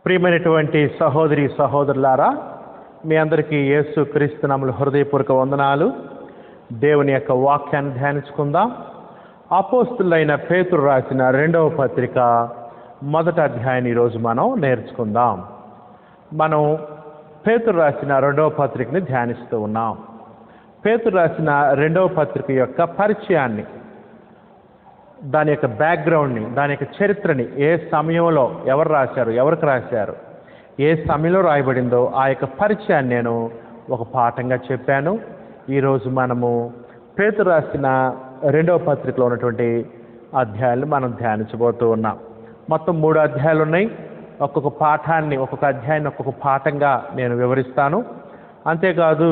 ప్రియమైనటువంటి సహోదరి సహోదరులారా, మీ అందరికీ యేసు క్రీస్తు నామములో హృదయపూర్వక వందనాలు. దేవుని యొక్క వాక్యాన్ని ధ్యానించుకుందాం. అపోస్తులైన పేతురు రాసిన 2వ పత్రిక 1వ అధ్యాయాన్ని ఈరోజు మనం నేర్చుకుందాం. మనం పేతురు రాసిన 2వ పత్రికని ధ్యానిస్తూ ఉన్నాం. పేతురు రాసిన 2వ పత్రిక యొక్క పరిచయాన్ని, దాని యొక్క బ్యాక్గ్రౌండ్ని, దాని యొక్క చరిత్రని, ఏ సమయంలో ఎవరు రాశారు, ఎవరికి రాశారు, ఏ సమయంలో రాయబడిందో ఆ యొక్క పరిచయాన్ని నేను ఒక పాఠంగా చెప్పాను. ఈరోజు మనము పేతురు రాసిన 2వ పత్రికలో ఉన్నటువంటి అధ్యాయాలను మనం ధ్యానించబోతూ ఉన్నాం. మొత్తం 3 అధ్యాయాలు ఉన్నాయి. ఒక్కొక్క పాఠాన్ని, ఒక్కొక్క అధ్యాయాన్ని ఒక్కొక్క పాఠంగా నేను వివరిస్తాను. అంతేకాదు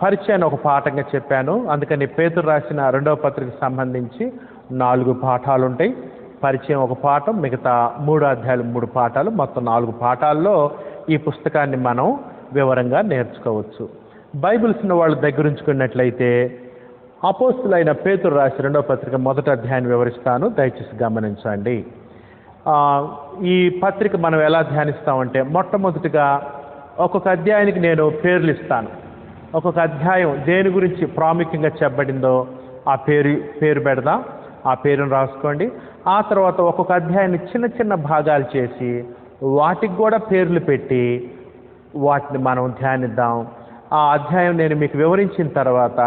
పరిచయాన్ని ఒక పాఠంగా చెప్పాను. అందుకని పేతురు రాసిన 2వ పత్రికకు సంబంధించి 4 పాఠాలు ఉంటాయి. పరిచయం ఒక పాఠం, మిగతా 3 అధ్యాయాలు 3 పాఠాలు, మొత్తం 4 పాఠాల్లో ఈ పుస్తకాన్ని మనం వివరంగా నేర్చుకోవచ్చు. బైబిల్స్ ఉన్న వాళ్ళ దగ్గర ఉంచుకున్నట్లయితే అపోస్తులైన పేతురు రాసిన 2వ పత్రిక 1వ అధ్యాయాన్ని వివరిస్తాను. దయచేసి గమనించండి. ఈ పత్రిక మనం ఎలా ధ్యానిస్తామంటే, మొట్టమొదటిగా ఒక్కొక్క అధ్యాయానికి నేను పేర్లు ఇస్తాను. ఒక్కొక్క అధ్యాయం దేని గురించి ప్రాముఖ్యంగా చెప్పబడిందో ఆ పేరు పెడదాం. ఆ పేరును రాసుకోండి. ఆ తర్వాత ఒక్కొక్క అధ్యాయాన్ని చిన్న చిన్న భాగాలు చేసి వాటికి కూడా పేర్లు పెట్టి వాటిని మనం ధ్యానిద్దాం. ఆ అధ్యాయం నేను మీకు వివరించిన తర్వాత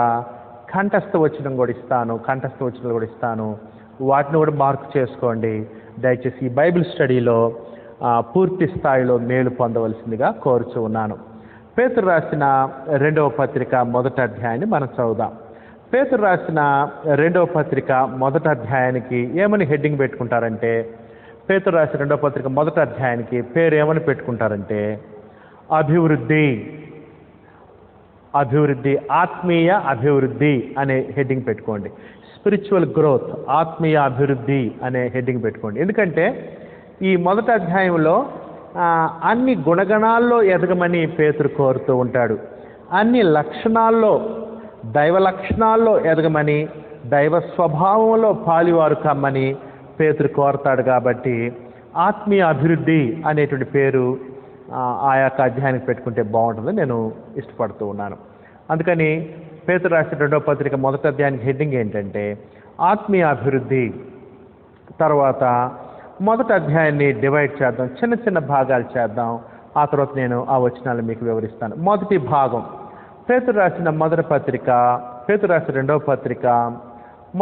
కంఠస్థ వచనం కూడా ఇస్తాను, కంఠస్థ వచనాలు కూడా ఇస్తాను. వాటిని కూడా మార్క్ చేసుకోండి. దయచేసి ఈ బైబిల్ స్టడీలో పూర్తి స్థాయిలో మేలు పొందవలసిందిగా కోరుచూ ఉన్నాను. పేతురు రాసిన 2వ పత్రిక 1వ అధ్యాయాన్ని మనం చదువుదాం. పేతురు రాసిన 2వ పత్రిక 1వ అధ్యాయానికి ఏమని హెడ్డింగ్ పెట్టుకుంటారంటే, పేతురు రాసిన 2వ పత్రిక 1వ అధ్యాయానికి పేరు ఏమని పెట్టుకుంటారంటే అభివృద్ధి, అభివృద్ధి, ఆత్మీయ అభివృద్ధి అనే హెడ్డింగ్ పెట్టుకోండి. స్పిరిచువల్ గ్రోత్, ఆత్మీయ అభివృద్ధి అనే హెడ్డింగ్ పెట్టుకోండి. ఎందుకంటే ఈ 1వ అధ్యాయంలో అన్ని గుణగణాల్లో ఎదగమని పేతురు కోరుతూ ఉంటాడు. అన్ని లక్షణాల్లో, దైవ లక్షణాల్లో ఎదగమని, దైవ స్వభావంలో పాలివారు కమ్మని పేతురు కోరతాడు. కాబట్టి ఆత్మీయ అభివృద్ధి అనేటువంటి పేరు ఆ యొక్క అధ్యాయానికి పెట్టుకుంటే బాగుంటుందని నేను ఇష్టపడుతూ ఉన్నాను. అందుకని పేతురు రాసిన 2వ పత్రిక 1వ అధ్యాయానికి హెడ్డింగ్ ఏంటంటే ఆత్మీయ అభివృద్ధి. తర్వాత 1వ అధ్యాయాన్ని డివైడ్ చేద్దాం, చిన్న చిన్న భాగాలు చేద్దాం. ఆ తర్వాత నేను ఆ వచనాలు మీకు వివరిస్తాను. మొదటి భాగం, పేతురు రాసిన 1వ పత్రిక, పేతురు రాసిన 2వ పత్రిక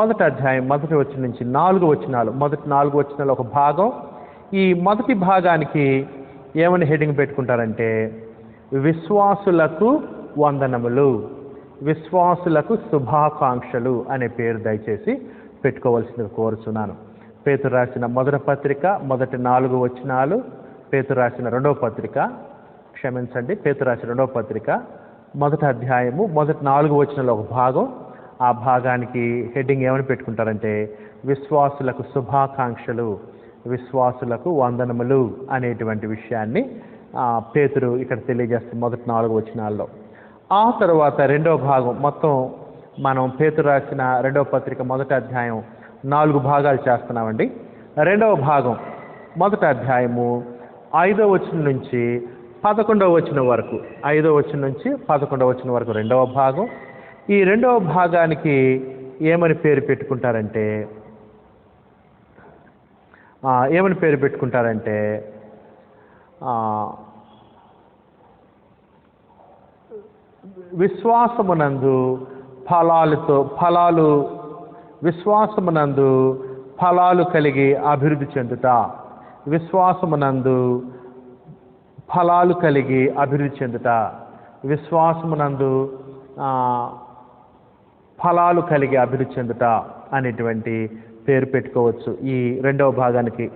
1వ అధ్యాయం 1వ వచనం నుంచి 4 వచనాలు, మొదటి 4 వచనాలు ఒక భాగం. ఈ మొదటి భాగానికి ఏమని హెడ్డింగ్ పెట్టుకుంటారంటే విశ్వాసులకు వందనములు, విశ్వాసులకు శుభాకాంక్షలు అనే పేరు దయచేసి పెట్టుకోవాల్సిందిగా కోరుచున్నాను. పేతురు రాసిన 1వ పత్రిక మొదటి 4 వచనాలు, పేతురు రాసిన 2వ పత్రిక, క్షమించండి, పేతురు రాసిన 2వ పత్రిక 1వ అధ్యాయము మొదటి 4 వచనాలు ఒక భాగం. ఆ భాగానికి హెడ్డింగ్ ఏమని పెట్టుకుంటారంటే విశ్వాసులకు శుభాకాంక్షలు, విశ్వాసులకు వందనములు అనేటువంటి విషయాన్ని పేతురు ఇక్కడ తెలియజేస్తుంది మొదటి 4 వచనాల్లో. ఆ తర్వాత 2వ భాగం, మొత్తం మనం పేతురు రాసిన 2వ పత్రిక 1వ అధ్యాయం 4 భాగాలు చేస్తున్నామండి. 2వ భాగం 1వ అధ్యాయము 5వ వచనం నుంచి 11వ వచనం వరకు, 5వ వచనం నుంచి 11వ వచనం వరకు 2వ భాగం. ఈ 2వ భాగానికి ఏమని పేరు పెట్టుకుంటారంటే విశ్వాసమునందు ఫలాలు కలిగి అభివృద్ధి చెందుట, విశ్వాసమునందు ఫలాలు కలిగి అభివృద్ధి చెందుట, విశ్వాసమునందు ఫలాలు కలిగి అభివృద్ధి చెందుట అనేటువంటి పేరు పెట్టుకోవచ్చు ఈ 2వ భాగానికి.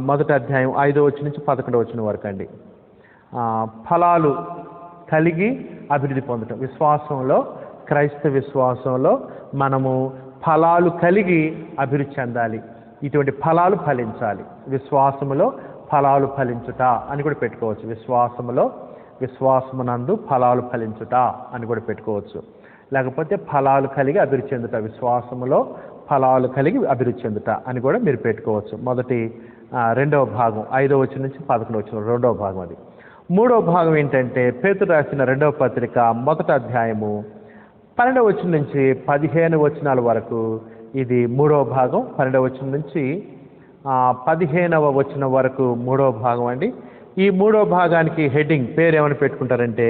1వ అధ్యాయం 5వ వచనం నుంచి 11వ వచనం వరకు అండి. ఫలాలు కలిగి అభివృద్ధి పొందటం, విశ్వాసంలో, క్రైస్తవ విశ్వాసంలో మనము ఫలాలు కలిగి అభివృద్ధి చెందాలి. ఇటువంటి ఫలాలు ఫలించాలి. విశ్వాసములో ఫలాలు ఫలించుట అని కూడా పెట్టుకోవచ్చు. విశ్వాసమునందు ఫలాలు ఫలించుట అని కూడా పెట్టుకోవచ్చు. లేకపోతే ఫలాలు కలిగి అభివృద్ధి చెందుట, విశ్వాసములో ఫలాలు కలిగి అభివృద్ధి చెందుట అని కూడా మీరు పెట్టుకోవచ్చు. మొదటి రెండవ భాగం 5వ వచనం నుంచి 11వ వచనం రెండవ భాగం అది. మూడవ భాగం ఏంటంటే పేతురు రాసిన రెండవ పత్రిక మొదటి అధ్యాయము 12వ వచనం నుంచి 15 వచనాల వరకు ఇది మూడవ భాగం. 12వ వచనం నుంచి 15వ వచనం వరకు మూడవ భాగం అండి. ఈ మూడవ భాగానికి హెడ్డింగ్ పేరు ఏమని పెట్టుకుంటారంటే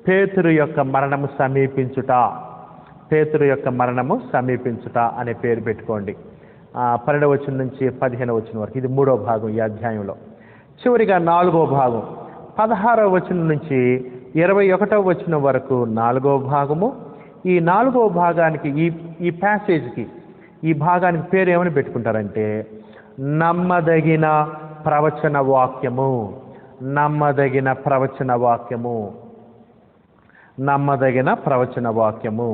పేతురు యొక్క మరణము సమీపించుట. పేతురు యొక్క మరణము సమీపించుట అనే పేరు పెట్టుకోండి. 12వ వచనం నుంచి 15వ వచనం వరకు ఇది మూడవ భాగం ఈ అధ్యాయంలో. చివరిగా 4వ భాగం 16వ వచనం నుంచి 21వ వచనం వరకు 4వ భాగము. ఈ 4వ భాగానికి ఈ ప్యాసేజ్కి ఈ భాగానికి పేరు ఏమని పెట్టుకుంటారంటే నమ్మదగిన ప్రవచన వాక్యము. నమ్మదగిన ప్రవచన వాక్యము. నమ్మదగిన ప్రవచన వాక్యము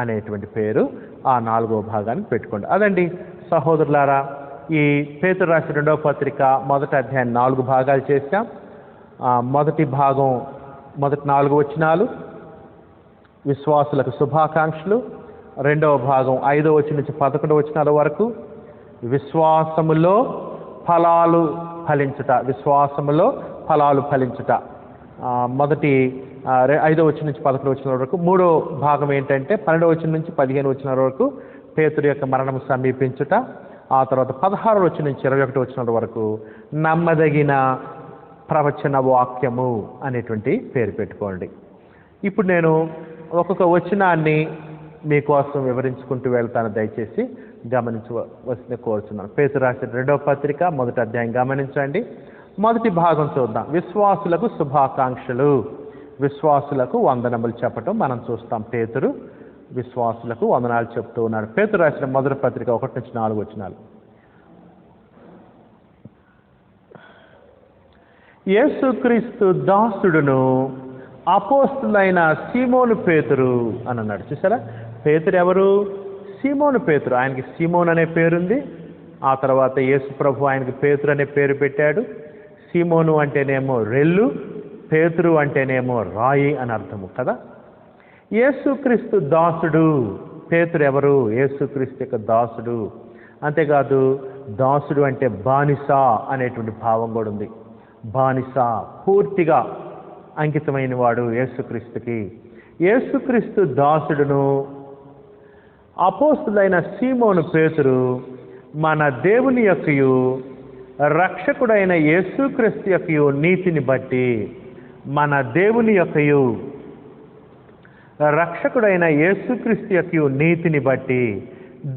అనేటువంటి పేరు ఆ 4వ భాగానికి పెట్టుకోండి. అదండి సహోదరులారా, ఈ పేతురు రాసిన రెండవ పత్రిక మొదటి అధ్యాయం 4 భాగాలు చేశాం. మొదటి భాగం మొదటి 4 వచనాలు విశ్వాసులకు శుభాకాంక్షలు. రెండవ భాగం 5వ వచనం నుంచి 11వ వచనాల వరకు విశ్వాసములో ఫలాలు ఫలించుట. విశ్వాసములో ఫలాలు ఫలించుట మొదటి 5వ వచనం నుంచి 11వ వచనాల వరకు. మూడో భాగం ఏంటంటే 12వ వచనం నుంచి 15 వచనాల వరకు పేతురు యొక్క మరణము సమీపించుట. ఆ తర్వాత 16వ వచనం నుంచి 21వ వచనాల వరకు నమ్మదగిన ప్రవచన వాక్యము అనేటువంటి పేరు పెట్టుకోండి. ఇప్పుడు నేను ఒక్కొక్క వచనాన్ని మీకోసం వివరించుకుంటూ వెళ్తాను, దయచేసి గమనించవలసింది కోరుచున్నాను. పేతురు రాసిన రెండవ పత్రిక మొదటి అధ్యాయం గమనించండి. మొదటి భాగం చూద్దాం. విశ్వాసులకు శుభాకాంక్షలు. విశ్వాసులకు వందనములు చెప్పటం మనం చూస్తాం. పేతురు విశ్వాసులకు వందనాలు చెప్తూ ఉన్నాడు. పేతురు రాసిన మొదటి పత్రిక 1 నుంచి 4 వచనాలు. యేసుక్రీస్తు దాసుడును అపోస్తులైన సీమోను పేతురు అని అన్నాడు. చూసారా, పేతురు ఎవరు? సీమోను పేతురు. ఆయనకి సీమోన్ అనే పేరుంది. ఆ తర్వాత యేసు ప్రభు ఆయనకి పేతురు అనే పేరు పెట్టాడు. సీమోను అంటేనేమో రెల్లు, పేతురు అంటేనేమో రాయి అని అర్థము కదా. యేసుక్రీస్తు దాసుడు. పేతురు ఎవరు? యేసుక్రీస్తు యొక్క దాసుడు. అంతేకాదు, దాసుడు అంటే బానిస అనేటువంటి భావం కూడా ఉంది. బానిస, పూర్తిగా అంకితమైన వాడు యేసుక్రీస్తుకి. యేసుక్రీస్తు దాసుడును అపోస్తులైన సీమోను పేతురు మన దేవుని యొక్కయు రక్షకుడైన యేసుక్రీస్తు యొక్కయు నీతిని బట్టి, మన దేవుని యొక్కయు రక్షకుడైన యేసుక్రీస్తు యొక్కయు నీతిని బట్టి,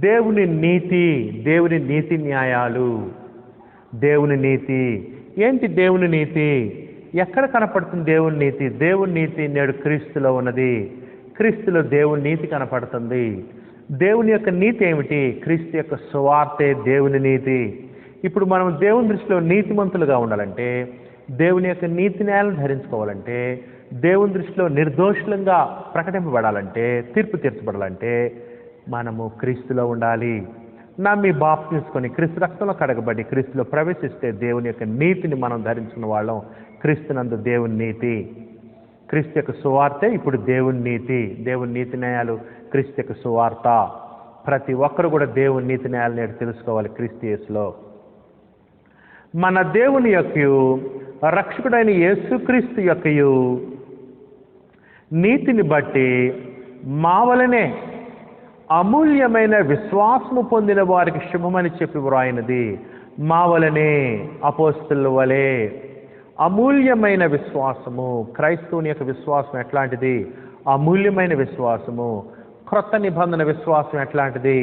దేవుని నీతి, దేవుని నీతి న్యాయాలు. దేవుని నీతి ఏంటి? దేవుని నీతి ఎక్కడ కనపడుతుంది? దేవుని నీతి, దేవుని నీతి నేడు క్రీస్తులో ఉన్నది. క్రీస్తులో దేవుని నీతి కనపడుతుంది. దేవుని యొక్క నీతి ఏమిటి? క్రీస్తు యొక్క సువార్తే దేవుని నీతి. ఇప్పుడు మనం దేవుని దృష్టిలో నీతిమంతులుగా ఉండాలంటే, దేవుని యొక్క నీతి న్యాయాలను ధరించుకోవాలంటే, దేవుని దృష్టిలో నిర్దోషులంగా ప్రకటింపబడాలంటే, తీర్పు తీర్చబడాలంటే మనము క్రీస్తులో ఉండాలి. నమ్మి బాప్తిస్కొని క్రీస్తు రక్తంలో కడగబడి క్రీస్తులో ప్రవేశిస్తే దేవుని యొక్క నీతిని మనం ధరించిన వాళ్ళం. క్రీస్తునందు దేవుని నీతి, క్రీస్తు యొక్క సువార్తే ఇప్పుడు దేవుని నీతి. దేవుని నీతి న్యాయాలు క్రీస్తు యొక్క సువార్త. ప్రతి ఒక్కరు కూడా దేవుని నీతి న్యాయాలు నేడు తెలుసుకోవాలి క్రీస్తు యేసులో. మన దేవుని యొక్కయు రక్షకుడైన యేసుక్రీస్తు యొక్కయు నీతిని బట్టి మా వలనే అమూల్యమైన విశ్వాసము పొందిన వారికి శుభమని చెప్పి వ్రాయినది. మా వలనే, అపోస్తలుల వలె అమూల్యమైన విశ్వాసము. క్రైస్తవుని యొక్క విశ్వాసం ఎట్లాంటిది? అమూల్యమైన విశ్వాసము. క్రొత్త నిబంధన విశ్వాసం ఎట్లాంటిది?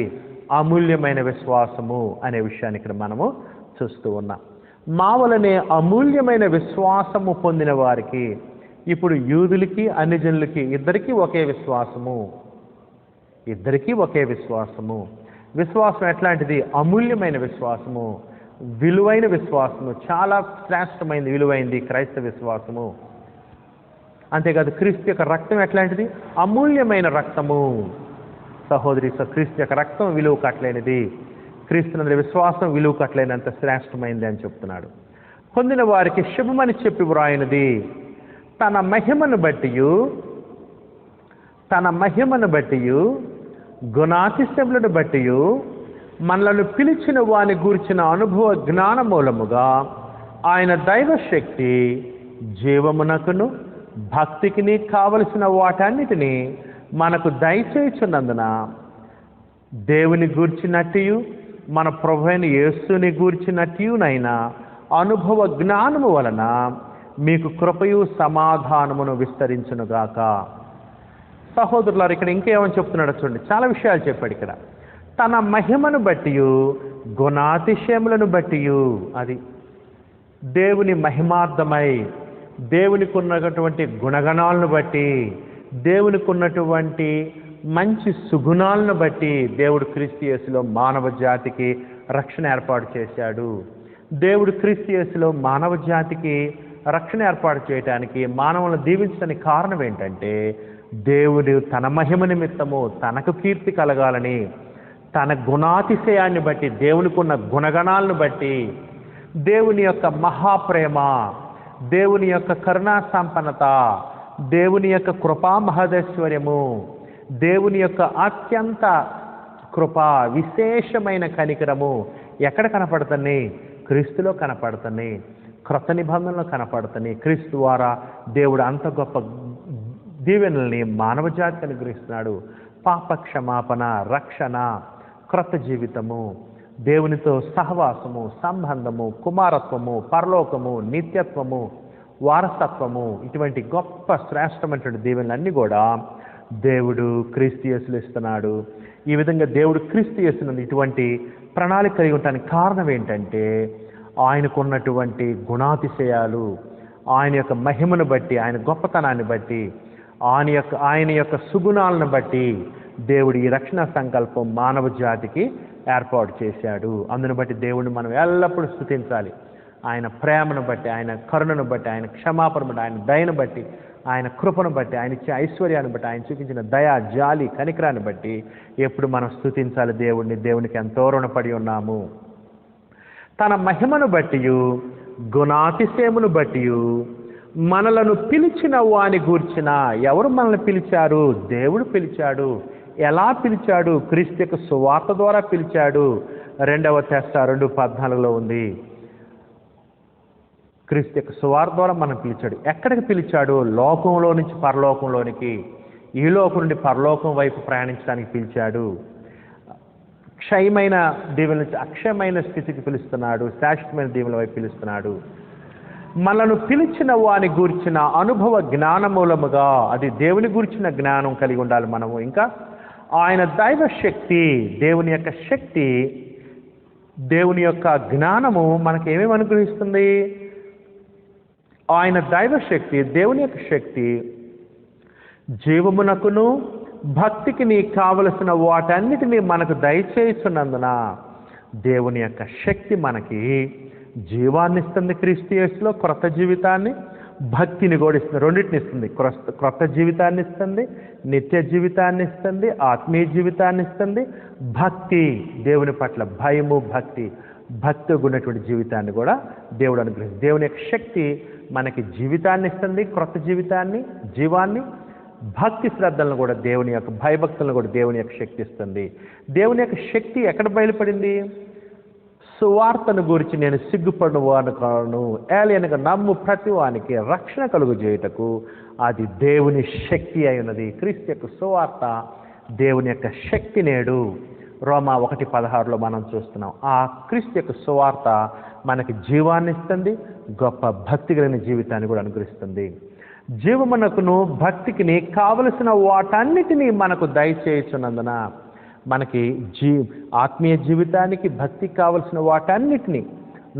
అమూల్యమైన విశ్వాసము అనే విషయాన్ని ఇక్కడ మనము చూస్తూ ఉన్నాం. మా వలనే అమూల్యమైన విశ్వాసము పొందిన వారికి, ఇప్పుడు యూదులకి అన్ని జనులకి ఇద్దరికీ ఒకే విశ్వాసము. ఇద్దరికీ ఒకే విశ్వాసము. విశ్వాసం ఎట్లాంటిది? అమూల్యమైన విశ్వాసము, విలువైన విశ్వాసము. చాలా శ్రేష్టమైనది, విలువైంది క్రైస్తవ విశ్వాసము. అంతేకాదు, క్రీస్తు యొక్క రక్తం ఎట్లాంటిది? అమూల్యమైన రక్తము. సహోదరి, క్రీస్తు యొక్క రక్తం విలువ కట్టలేనిది. క్రీస్తునందు విశ్వాసం విలువ కట్టలేనంత శ్రేష్టమైంది అని చెప్తున్నాడు. పొందిన వారికి శుభమని చెప్పి వ్రాయినది. తన మహిమను బట్టియు గుణాతిశయములను బట్టియు మనలను పిలిచిన వాని గూర్చిన అనుభవ జ్ఞాన మూలముగా ఆయన దైవశక్తి జీవమునకును భక్తికిని కావలసిన వాటన్నిటినీ మనకు దయచేయుచున్నందున దేవుని గూర్చినట్టు మన ప్రభువైన యేసుని గూర్చినట్టునైనా అనుభవ జ్ఞానము వలన మీకు కృపయు సమాధానమును విస్తరించునుగాక. సహోదరులారు, ఇక్కడ ఇంకేమని చెప్తున్నాడో చూడండి. చాలా విషయాలు చెప్పాడు ఇక్కడ. తన మహిమను బట్టి, గుణాతిశయములను బట్టి, అది దేవుని మహిమార్థమై, దేవునికి ఉన్నటువంటి గుణగణాలను బట్టి, దేవునికి ఉన్నటువంటి మంచి సుగుణాలను బట్టి దేవుడు క్రీస్తు యేసులో మానవ జాతికి రక్షణ ఏర్పాటు చేశాడు. దేవుడు క్రీస్తు యేసులో మానవ జాతికి రక్షణ ఏర్పాటు చేయడానికి, మానవులను దీవించడానికి కారణం ఏంటంటే, దేవుడు తన మహిమ నిమిత్తము తనకు కీర్తి కలగాలని, తన గుణాతిశయాన్ని బట్టి, దేవునికి ఉన్న గుణగణాలను బట్టి, దేవుని యొక్క మహాప్రేమ, దేవుని యొక్క కరుణా సంపన్నత, దేవుని యొక్క కృపా మహదైశ్వర్యము, దేవుని యొక్క అత్యంత కృప, విశేషమైన కనికరము ఎక్కడ కనపడుతున్నాయి? క్రీస్తులో కనపడుతున్నాయి, క్రొత్త నిబంధనలో కనపడుతున్నాయి. క్రీస్తు ద్వారా దేవుడు అంత గొప్ప దీవెనల్ని మానవ జాతికి అనుగ్రహిస్తున్నాడు. పాప క్షమాపణ, రక్షణ, క్రొత్త జీవితము, దేవునితో సహవాసము, సంబంధము, కుమారత్వము, పరలోకము, నిత్యత్వము, వారసత్వము, ఇటువంటి గొప్ప శ్రేష్టమైనటువంటి దీవెనలన్నీ కూడా దేవుడు క్రీస్తు యేసులో ఇస్తున్నాడు. ఈ విధంగా దేవుడు క్రీస్తు యేసునందు ఇటువంటి ప్రణాళిక కలిగి ఉండడానికి కారణం ఏంటంటే, ఆయనకున్నటువంటి గుణాతిశయాలు, ఆయన యొక్క మహిమను బట్టి, ఆయన గొప్పతనాన్ని బట్టి, ఆయన యొక్క సుగుణాలను బట్టి దేవుడు ఈ రక్షణ సంకల్పం మానవ జాతికి ఏర్పాటు చేశాడు. అందును బట్టి దేవుడిని మనం ఎల్లప్పుడూ స్తుతించాలి. ఆయన ప్రేమను బట్టి, ఆయన కరుణను బట్టి, ఆయన క్షమాపణ బట్టి, ఆయన దయను బట్టి, ఆయన కృపను బట్టి, ఆయన ఇచ్చే ఐశ్వర్యాన్ని బట్టి, ఆయన చూపించిన దయ, జాలి, కనికరాన్ని బట్టి ఎప్పుడు మనం స్తుతించాలి దేవుడిని. దేవునికి ఎంతో రుణపడి ఉన్నాము. తన మహిమను బట్టి, గుణాతిశయమును బట్టి మనలను పిలిచిన వాని గూర్చిన, ఎవరు మనల్ని పిలిచారు? దేవుడు పిలిచాడు. ఎలా పిలిచాడు? క్రీస్తు యొక్క సువార్త ద్వారా పిలిచాడు. 2 తెస్సలోనికీయులకు 2:14 ఉంది. క్రీస్తు యొక్క సువార్త ద్వారా మనం పిలిచాడు. ఎక్కడికి పిలిచాడు? లోకంలో నుంచి పరలోకంలోనికి, ఈ లోకం నుండి పరలోకం వైపు ప్రయాణించడానికి పిలిచాడు. క్షయమైన దీవెన నుంచి అక్షయమైన స్థితికి పిలుస్తున్నాడు. శాశ్వతమైన దీవెన వైపు పిలుస్తున్నాడు. మనను పిలిచిన వాని గూర్చిన అనుభవ జ్ఞానమూలముగా, అది దేవుని గూర్చిన జ్ఞానం కలిగి ఉండాలి మనము. ఇంకా ఆయన దైవ శక్తి, దేవుని యొక్క శక్తి, దేవుని యొక్క జ్ఞానము మనకు ఏమేమి అనుగ్రహిస్తుంది? ఆయన దైవ శక్తి, దేవుని యొక్క శక్తి జీవమునకును భక్తికి నీ కావలసిన వాటన్నిటినీ మనకు దయచేస్తున్నందున దేవుని యొక్క శక్తి మనకి జీవాన్ని ఇస్తుంది. క్రీస్తు యేసులో క్రొత్త జీవితాన్ని, భక్తిని కూడా ఇస్తుంది. రెండింటిని ఇస్తుంది. క్రొత్త జీవితాన్ని ఇస్తుంది, నిత్య జీవితాన్ని ఇస్తుంది, ఆత్మీయ జీవితాన్ని ఇస్తుంది. భక్తి, దేవుని పట్ల భయము, భక్తి ఉన్నటువంటి జీవితాన్ని కూడా దేవుడు అనుగ్రహిస్తుంది. దేవుని యొక్క శక్తి మనకి జీవితాన్ని ఇస్తుంది, క్రొత్త జీవితాన్ని, జీవాన్ని, భక్తి శ్రద్ధలను కూడా, దేవుని యొక్క భయభక్తులను కూడా దేవుని యొక్క శక్తి ఇస్తుంది. దేవుని యొక్క శక్తి ఎక్కడ బయలుపడింది? సువార్తను గురించి నేను సిగ్గుపడిన వాను కాను, ఏలయనగా నమ్ము ప్రతి వానికి రక్షణ కలుగు చేయుటకు అది దేవుని శక్తి అయి ఉన్నది. క్రీస్తు యొక్క సువార్త దేవుని యొక్క శక్తి. నేడు రోమా 1:16 మనం చూస్తున్నాం. ఆ క్రీస్తు యొక్క సువార్త మనకి జీవాన్ని ఇస్తుంది, గొప్ప భక్తి కలిగిన జీవితాన్ని కూడా అనుగ్రహిస్తుంది. జీవమునకును భక్తికిని కావలసిన వాటన్నిటినీ మనకు దయచేయుచున్నందున మనకి ఆత్మీయ జీవితానికి, భక్తికి కావలసిన వాటన్నిటినీ,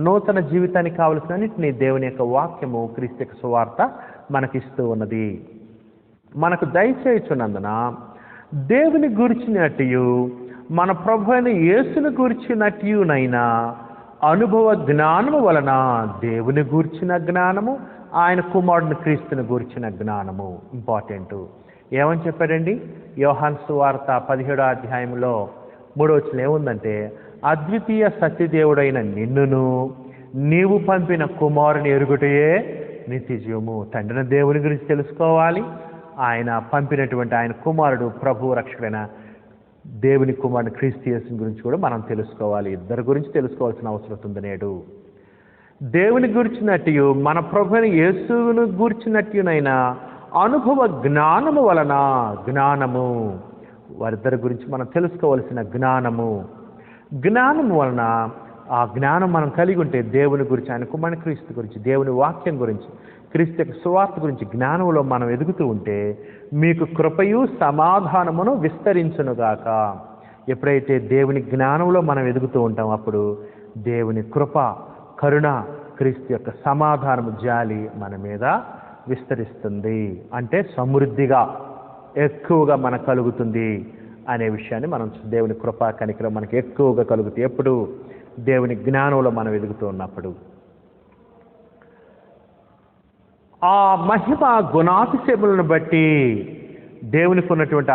నూతన జీవితానికి కావలసిన అన్నింటినీ దేవుని యొక్క వాక్యము, క్రీస్తు యొక్క సువార్త మనకిస్తూ ఉన్నది. మనకు దయచేయుచున్నందున దేవుని గురించినట్టు, మన ప్రభు అయిన యేసుని గురించినట్టునైనా అనుభవ జ్ఞానము వలన దేవుని గూర్చిన జ్ఞానము, ఆయన కుమారుని క్రీస్తుని గూర్చిన జ్ఞానము ఇంపార్టెంట్. ఏమని చెప్పాడండి? యోహాను సువార్త 17వ అధ్యాయంలో 3వ వచనం ఏముందంటే, అద్వితీయ సత్యదేవుడైన నిన్నును నీవు పంపిన కుమారుని ఎరుగుటయే నిత్య జీవము. తండ్రిని దేవుని గురించి తెలుసుకోవాలి. ఆయన పంపినటువంటి ఆయన కుమారుడు, ప్రభు రక్షకుడైన దేవుని కుమారుని క్రీస్తు యేసుని గురించి కూడా మనం తెలుసుకోవాలి. ఇద్దరి గురించి తెలుసుకోవాల్సిన అవసరం ఉంది నేడు. దేవుని గురించినట్టు మన ప్రభుని యేసును గూర్చినట్టునైనా అనుభవ జ్ఞానము వలన, జ్ఞానము వారిద్దరి గురించి మనం తెలుసుకోవాల్సిన జ్ఞానము వలన, ఆ జ్ఞానం మనం కలిగి ఉంటే దేవుని గురించి, ఆయన కుమారుని క్రీస్తు గురించి, దేవుని వాక్యం గురించి, క్రీస్తు యొక్క సువార్త గురించి జ్ఞానంలో మనం ఎదుగుతూ ఉంటే మీకు కృపయు సమాధానమును విస్తరించునుగాక. ఎప్పుడైతే దేవుని జ్ఞానంలో మనం ఎదుగుతూ ఉంటాం అప్పుడు దేవుని కృప, కరుణ, క్రీస్తు యొక్క సమాధానము, జాలి మన మీద విస్తరిస్తుంది. అంటే సమృద్ధిగా ఎక్కువగా మనకు కలుగుతుంది అనే విషయాన్ని మనం దేవుని కృపా కనికరం మనకి ఎక్కువగా కలుగుతుంది ఎప్పుడు దేవుని జ్ఞానంలో మనం ఎదుగుతూ ఉన్నప్పుడు. ఆ మహిమ గుణాతిశయములను బట్టి, దేవునికి ఉన్నటువంటి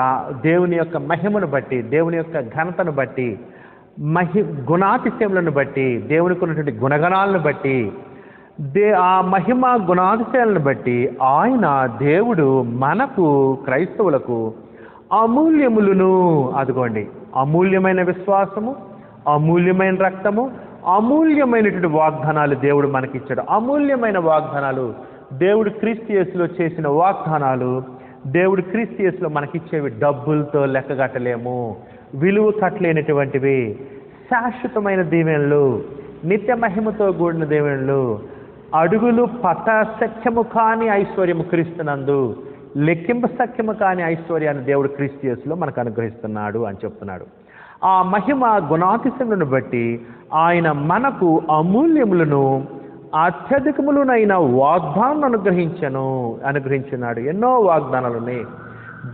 దేవుని యొక్క మహిమను బట్టి, దేవుని యొక్క ఘనతను బట్టి, గుణాతిశయములను బట్టి, దేవునికి ఉన్నటువంటి గుణగణాలను బట్టి, ఆ మహిమ గుణాతిశయాలను బట్టి ఆయన దేవుడు మనకు క్రైస్తవులకు అమూల్యములను, అదిగోండి అమూల్యమైన విశ్వాసము, అమూల్యమైన రక్తము, అమూల్యమైనటువంటి వాగ్దానాలు దేవుడు మనకిచ్చాడు. అమూల్యమైన వాగ్దానాలు దేవుడు క్రీస్తు యేసులో చేసిన వాగ్దానాలు, దేవుడు క్రీస్తు యేసులో మనకిచ్చేవి డబ్బులతో లెక్కగట్టలేము, విలువ కట్టలేనటువంటివి, శాశ్వతమైన దీవెనలు, నిత్య మహిమతో కూడిన దీవెనలు, అడుగులు పట సఖ్యము కాని ఐశ్వర్యము క్రీస్తునందు, లెక్కింప సఖ్యము కాని ఐశ్వర్యాన్ని దేవుడు క్రీస్తు యేసులో మనకు అనుగ్రహిస్తున్నాడు అని చెప్తున్నాడు. ఆ మహిమ గుణాతిశయములను బట్టి ఆయన మనకు అమూల్యములను, అత్యధికములనైన వాగ్దానం అనుగ్రహించున్నాడు. ఎన్నో వాగ్దానాలు ఉన్నాయి.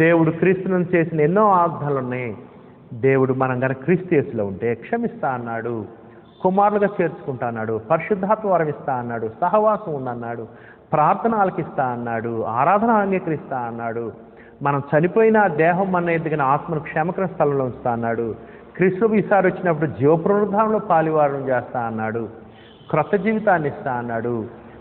దేవుడు క్రీస్తును చేసిన ఎన్నో వాగ్దానాలు ఉన్నాయి. దేవుడు మనం కనుక క్రీస్తు యేసులో ఉంటే క్షమిస్తా అన్నాడు, కుమారులుగా చేర్చుకుంటా అన్నాడు, పరిశుద్ధాత్మ వరం ఇస్తా అన్నాడు, సహవాసం ఉందన్నాడు, ప్రార్థన ఆలకిస్తా అన్నాడు, ఆరాధన అంగీకరిస్తా అన్నాడు, మనం చనిపోయిన దేహం మన ఎదిగిన ఆత్మను క్షేమకర స్థలంలో ఉంచుతా అన్నాడు, క్రీస్తు ఈసారి వచ్చినప్పుడు జీవ పునరుద్ధానంలో పాలివారం చేస్తా అన్నాడు, క్రొత్త జీవితాన్ని ఇస్తా అన్నాడు,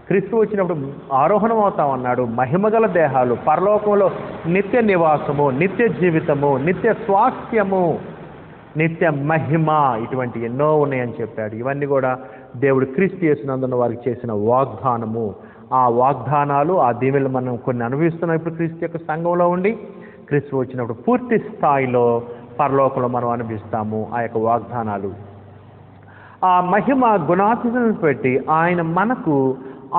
క్రీస్తు వచ్చినప్పుడు ఆరోహణం అవుతామన్నాడు, మహిమగల దేహాలు, పరలోకంలో నిత్య నివాసము, నిత్య జీవితము, నిత్య స్వాస్థ్యము, నిత్య మహిమ, ఇటువంటి ఎన్నో ఉన్నాయని చెప్పాడు. ఇవన్నీ కూడా దేవుడు క్రీస్తు యేసునందున్న వారికి చేసిన వాగ్దానము. ఆ వాగ్దానాలు, ఆ దీవెనలు మనం కొన్ని అనుభవిస్తున్నాం ఇప్పుడు క్రీస్తు యొక్క సంఘంలో ఉండి. క్రీస్తు వచ్చినప్పుడు పూర్తి స్థాయిలో పరలోకంలో మనం అనుభవిస్తాము ఆ యొక్క వాగ్దానాలు. ఆ మహిమ గుణాతిశయములను పెట్టి ఆయన మనకు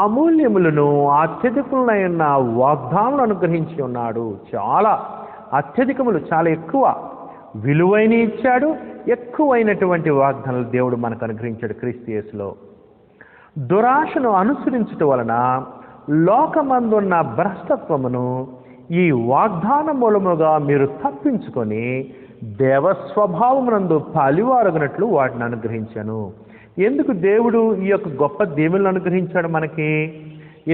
అమూల్యములను, అత్యధికములైన వాగ్దానాలను అనుగ్రహించి ఉన్నాడు. చాలా అత్యధికములు, చాలా ఎక్కువ విలువైన ఇచ్చాడు. ఎక్కువైనటువంటి వాగ్దానాలు దేవుడు మనకు అనుగ్రహించాడు క్రీస్తు యేసులో. దురాశను అనుసరించటం వలన లోకమందున్న భ్రష్టత్వమును ఈ వాగ్దాన మూలముగా మీరు తప్పించుకొని దేవస్వభావమునందు పాలివారగినట్లు వాటిని అనుగ్రహించాను. ఎందుకు దేవుడు ఈ యొక్క గొప్ప దీవెనలు అనుగ్రహించాడు మనకి?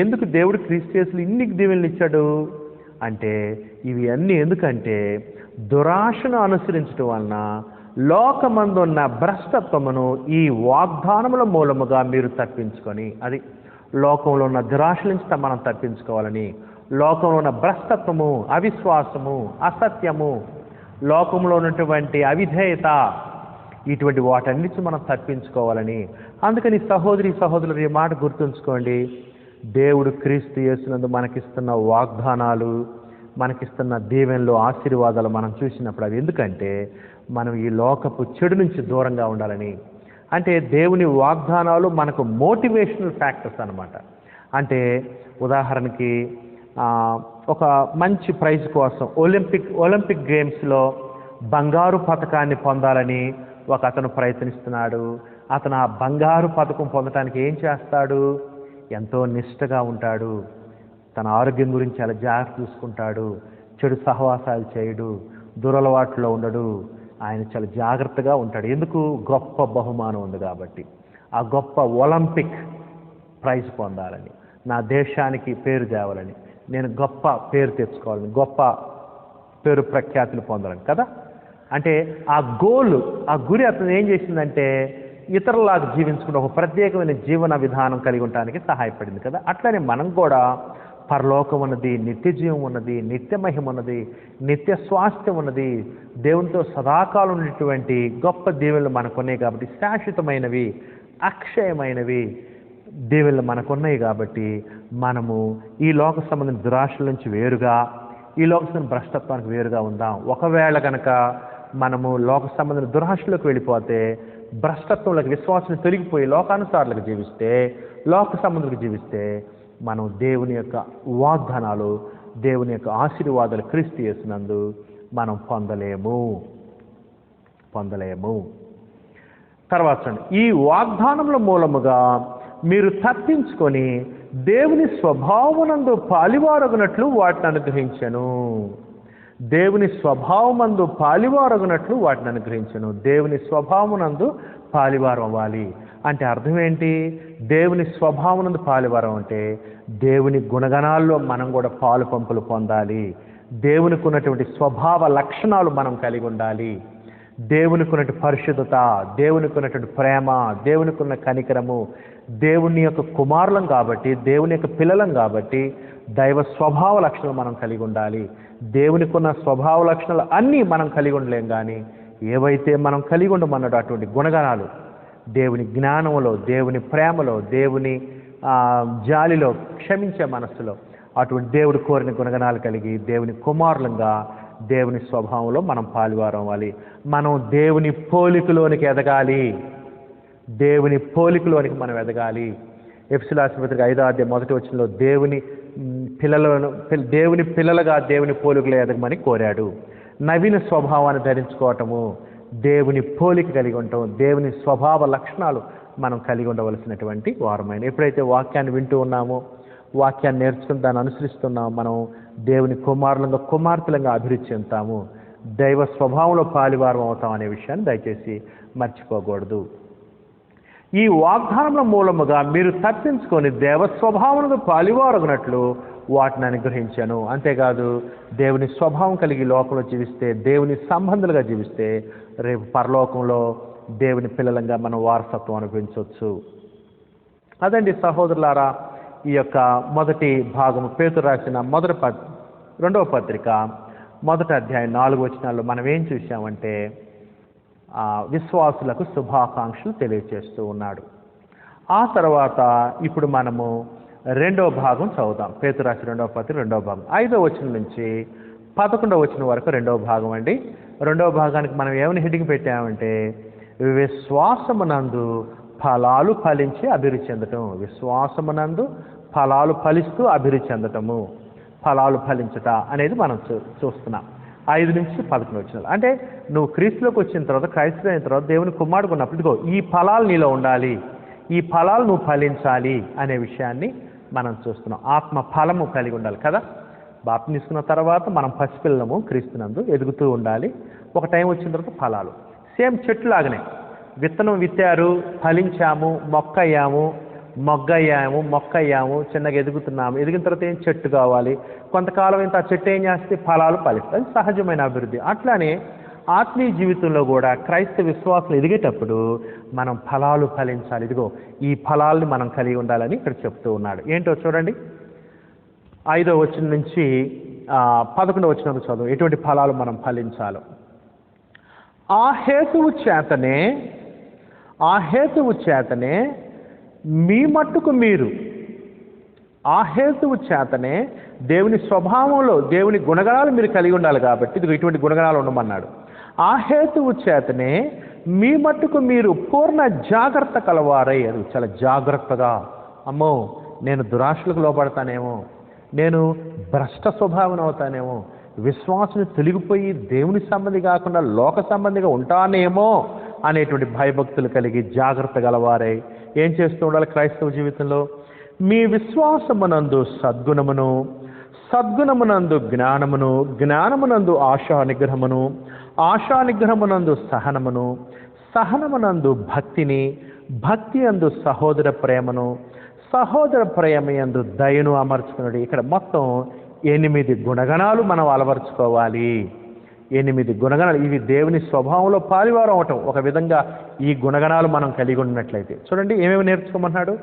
ఎందుకు దేవుడు క్రీస్తు యేసులో ఇన్ని దీవెనలు ఇచ్చాడు అంటే, ఇవి అన్నీ ఎందుకంటే దురాశను అనుసరించడం వలన లోకమందున్న భ్రష్టత్వమును ఈ వాగ్దానముల మూలముగా మీరు తప్పించుకొని, అది లోకంలో ఉన్న దురాశ నుంచి మనం తప్పించుకోవాలని, లోకంలో ఉన్న భ్రష్టత్వము, అవిశ్వాసము, అసత్యము, లోకంలో ఉన్నటువంటి అవిధేయత, ఇటువంటి వాటన్నిటి మనం తప్పించుకోవాలని. అందుకని సహోదరి సహోదరులు ఈ మాట గుర్తుంచుకోండి. దేవుడు క్రీస్తు యేసునందు మనకిస్తున్న వాగ్దానాలు, మనకిస్తున్న దీవెనలు, ఆశీర్వాదాలు మనం చూసినప్పుడు అవి ఎందుకంటే మనం ఈ లోకపు చెడు నుంచి దూరంగా ఉండాలని. అంటే దేవుని వాగ్దానాలు మనకు మోటివేషనల్ ఫ్యాక్టర్స్ అన్నమాట. అంటే ఉదాహరణకి ఒక మంచి ప్రైజ్ కోసం ఒలింపిక్ గేమ్స్లో బంగారు పథకాన్ని పొందాలని ఒక అతను ప్రయత్నిస్తున్నాడు. అతను ఆ బంగారు పథకం పొందడానికి ఏం చేస్తాడు? ఎంతో నిష్ఠగా ఉంటాడు, తన ఆరోగ్యం గురించి చాలా జాగ్రత్త చూసుకుంటాడు, చెడు సహవాసాలు చేయడు, దురలవాట్లో ఉండడు, ఆయన చాలా జాగ్రత్తగా ఉంటాడు. ఎందుకు? గొప్ప బహుమానం ఉంది కాబట్టి. ఆ గొప్ప ఒలింపిక్ ప్రైజ్ పొందాలని, నా దేశానికి పేరు తేవాలని, నేను గొప్ప పేరు తెచ్చుకోవాలని, గొప్ప పేరు ప్రఖ్యాతులు పొందాలని కదా. అంటే ఆ గోల్, ఆ గురి అతను ఏం చేసిందంటే ఇతరులాగా జీవించుకుంటే ఒక ప్రత్యేకమైన జీవన విధానం కలిగి ఉండడానికి సహాయపడింది కదా. అట్లనే మనం కూడా పరలోకం ఉన్నది, నిత్య జీవం ఉన్నది, నిత్య మహిమ ఉన్నది, నిత్య స్వాస్థ్యం ఉన్నది, దేవునితో సదాకాలం ఉన్నటువంటి గొప్ప దీవెనలు మనకున్నాయి కాబట్టి, శాశ్వతమైనవి, అక్షయమైనవి దీవెనలు మనకున్నాయి కాబట్టి, మనము ఈ లోక సంబంధించిన దురాశల నుంచి వేరుగా, ఈ లోక సంబంధించిన భ్రష్టత్వానికి వేరుగా ఉందాం. ఒకవేళ కనుక మనము లోక సంబంధించిన దురాశలకు వెళ్ళిపోతే, భ్రష్టత్వంలోకి, విశ్వాసం తొలగిపోయి లోకానుసారులకు జీవిస్తే, లోక సంబంధులకు జీవిస్తే, మనం దేవుని యొక్క వాగ్దానాలు, దేవుని యొక్క ఆశీర్వాదాలు క్రీస్తు యేసునందు మనం పొందలేము. తర్వాత చూడండి, ఈ వాగ్దానముల మూలముగా మీరు తప్పించుకొని దేవుని స్వభావమునందు పాలివారగునట్లు వాటిని అనుగ్రహించెను. దేవుని స్వభావమందు పాలివారగునట్లు వాటిని అనుగ్రహించెను. దేవుని స్వభావమునందు పాలివారం అవ్వాలి అంటే అర్థం ఏంటి? దేవుని స్వభావమునందు పాలివారం అంటే దేవుని గుణగణాల్లో మనం కూడా పాలు పంపులు పొందాలి. దేవునికి ఉన్నటువంటి స్వభావ లక్షణాలు మనం కలిగి ఉండాలి. దేవునికి ఉన్నటువంటి పరిశుద్ధత, దేవునికి ఉన్నటువంటి ప్రేమ, దేవునికి ఉన్న కనికరము, దేవుని యొక్క కుమారులం కాబట్టి, దేవుని యొక్క పిల్లలం కాబట్టి దైవ స్వభావ లక్షణాలు మనం కలిగి ఉండాలి. దేవునికి ఉన్న స్వభావ లక్షణాలు అన్నీ మనం కలిగి ఉండలేం, కానీ ఏవైతే మనం కలిగి ఉండమన్నాడు అటువంటి గుణగణాలు, దేవుని జ్ఞానంలో, దేవుని ప్రేమలో, దేవుని జాలిలో, క్షమించే మనస్సులో, అటువంటి దేవుడు కోరిన గుణగణాలు కలిగి దేవుని కుమారులంగా దేవుని స్వభావంలో మనం పాలువారం అవ్వాలి. మనం దేవుని పోలికలోనికి ఎదగాలి. దేవుని పోలికలోనికి మనం ఎదగాలి. ఎఫెసీయుల రాసిన పత్రిక 5వ అధ్యాయం 1వ వచనంలో దేవుని పిల్లలుగా దేవుని పోలికలో ఎదగమని కోరాడు. నవీన స్వభావాన్ని ధరించుకోవటము, దేవుని పోలిక కలిగి ఉండటం, దేవుని స్వభావ లక్షణాలు మనం కలిగి ఉండవలసినటువంటి వారమైన. ఎప్పుడైతే వాక్యాన్ని వింటూ ఉన్నామో, వాక్యాన్ని నేర్చుకుని దాన్ని అనుసరిస్తున్నాము, మనం దేవుని కుమారులంగా, కుమార్తెలంగా అభివృద్ధి చెందుతాము. దైవ స్వభావంలో పాలివారం అవుతాం అనే విషయాన్ని దయచేసి మర్చిపోకూడదు. ఈ వాగ్దానముల మూలముగా మీరు తప్పించుకొని దేవ స్వభావములకు పాలివారగునట్లు వాటిని అనుగ్రహించాను. అంతేకాదు, దేవుని స్వభావం కలిగి లోకంలో జీవిస్తే, దేవుని సంబంధులుగా జీవిస్తే, రేపు పరలోకంలో దేవుని పిల్లలంగా మనం వారసత్వం అనుభవించవచ్చు. అదండి సహోదరులారా, ఈ యొక్క మొదటి భాగము పేతురు రాసిన 2వ పత్రిక 1వ అధ్యాయం 4వ వచనాల్లో మనం ఏం చూసామంటే, విశ్వాసులకు శుభాకాంక్షలు తెలియజేస్తూ ఉన్నాడు. ఆ తర్వాత ఇప్పుడు మనము 2వ భాగం చదువుదాం. పేతురు రాసిన 2వ పత్రిక 2వ భాగం 5వ వచనం నుంచి 11వ వచనం వరకు 2వ భాగం అండి. 2వ భాగానికి మనం ఏమని హెడ్డింగ్ పెట్టామంటే, విశ్వాసమునందు ఫలాలు ఫలించి అభివృద్ధి చెందటం. విశ్వాసమునందు ఫలాలు ఫలిస్తూ అభివృద్ధి చెందటము, ఫలాలు ఫలించట అనేది మనం చూస్తున్నాం. 5 నుంచి 11 వచనాలు. అంటే నువ్వు క్రీస్తులోకి వచ్చిన తర్వాత, క్రైస్తవుడు అయిన తర్వాత, దేవుని కుమారుడు ఉన్నప్పుడు ఇదిగో ఈ ఫలాలు నీలో ఉండాలి, ఈ ఫలాలు నువ్వు ఫలించాలి అనే విషయాన్ని మనం చూస్తున్నాం. ఆత్మ ఫలము కలిగి ఉండాలి కదా. బాప్తిసం తీసుకున్న తర్వాత మనం పసిపిల్లము క్రీస్తునందు ఎదుగుతూ ఉండాలి. ఒక టైం వచ్చిన తర్వాత ఫలాలు సేమ్ చెట్టు లాగానే, విత్తనం విత్తారు, ఫలించాము, మొక్క అయ్యాము, చిన్నగా ఎదుగుతున్నాము. ఎదిగిన తర్వాత ఏం చెట్టు కావాలి, కొంతకాలం అయితే ఆ చెట్టు ఏం చేస్తే ఫలాలు ఫలిస్తాయి. అది సహజమైన అభివృద్ధి. అట్లానే ఆత్మీయ జీవితంలో కూడా క్రైస్తవ విశ్వాసులు ఎదిగేటప్పుడు మనం ఫలాలు ఫలించాలి. ఇదిగో ఈ ఫలాల్ని మనం కలిగి ఉండాలని ఇక్కడ చెప్తూ ఉన్నాడు. ఏంటో చూడండి, 5వ వచనం నుంచి 11వ వచనం చదువు. ఎటువంటి ఫలాలు మనం ఫలించాలో. ఆ హేతువు చేతనే మీ మట్టుకు మీరు, ఆ హేతువు చేతనే దేవుని స్వభావంలో దేవుని గుణగణాలు మీరు కలిగి ఉండాలి కాబట్టి ఇది ఇటువంటి గుణగణాలు ఉండమన్నాడు. ఆ హేతువు చేతనే మీ మట్టుకు మీరు పూర్ణ జాగ్రత్త కలవారై, అది చాలా జాగ్రత్తగా, అమ్మో నేను దురాశలకు లోపడతానేమో, నేను భ్రష్ట స్వభావం అవుతానేమో, విశ్వాసం తొలగిపోయి దేవుని సంబంధి కాకుండా లోక సంబంధిగా ఉంటానేమో అనేటువంటి భయభక్తులు కలిగి జాగ్రత్త గలవారై ఏం చేస్తూ ఉండాలి క్రైస్తవ జీవితంలో? మీ విశ్వాసమునందు సద్గుణమును, సద్గుణమునందు జ్ఞానమును, జ్ఞానమునందు ఆశా నిగ్రహమును, ఆశా నిగ్రహమునందు సహనమును, సహనమునందు భక్తిని, భక్తి అందు సహోదర ప్రేమను, సహోదర ప్రేమ యందు దయను అమర్చుకున్నాడు. ఇక్కడ మొత్తం 8 గుణగణాలు మనం అలవర్చుకోవాలి. 8 గుణగణాలు, ఇవి దేవుని స్వభావంలో పాలివారం అవటం. ఒక విధంగా ఈ గుణగణాలు మనం కలిగి ఉన్నట్లయితే చూడండి ఏమేమి నేర్చుకోమన్నాడు.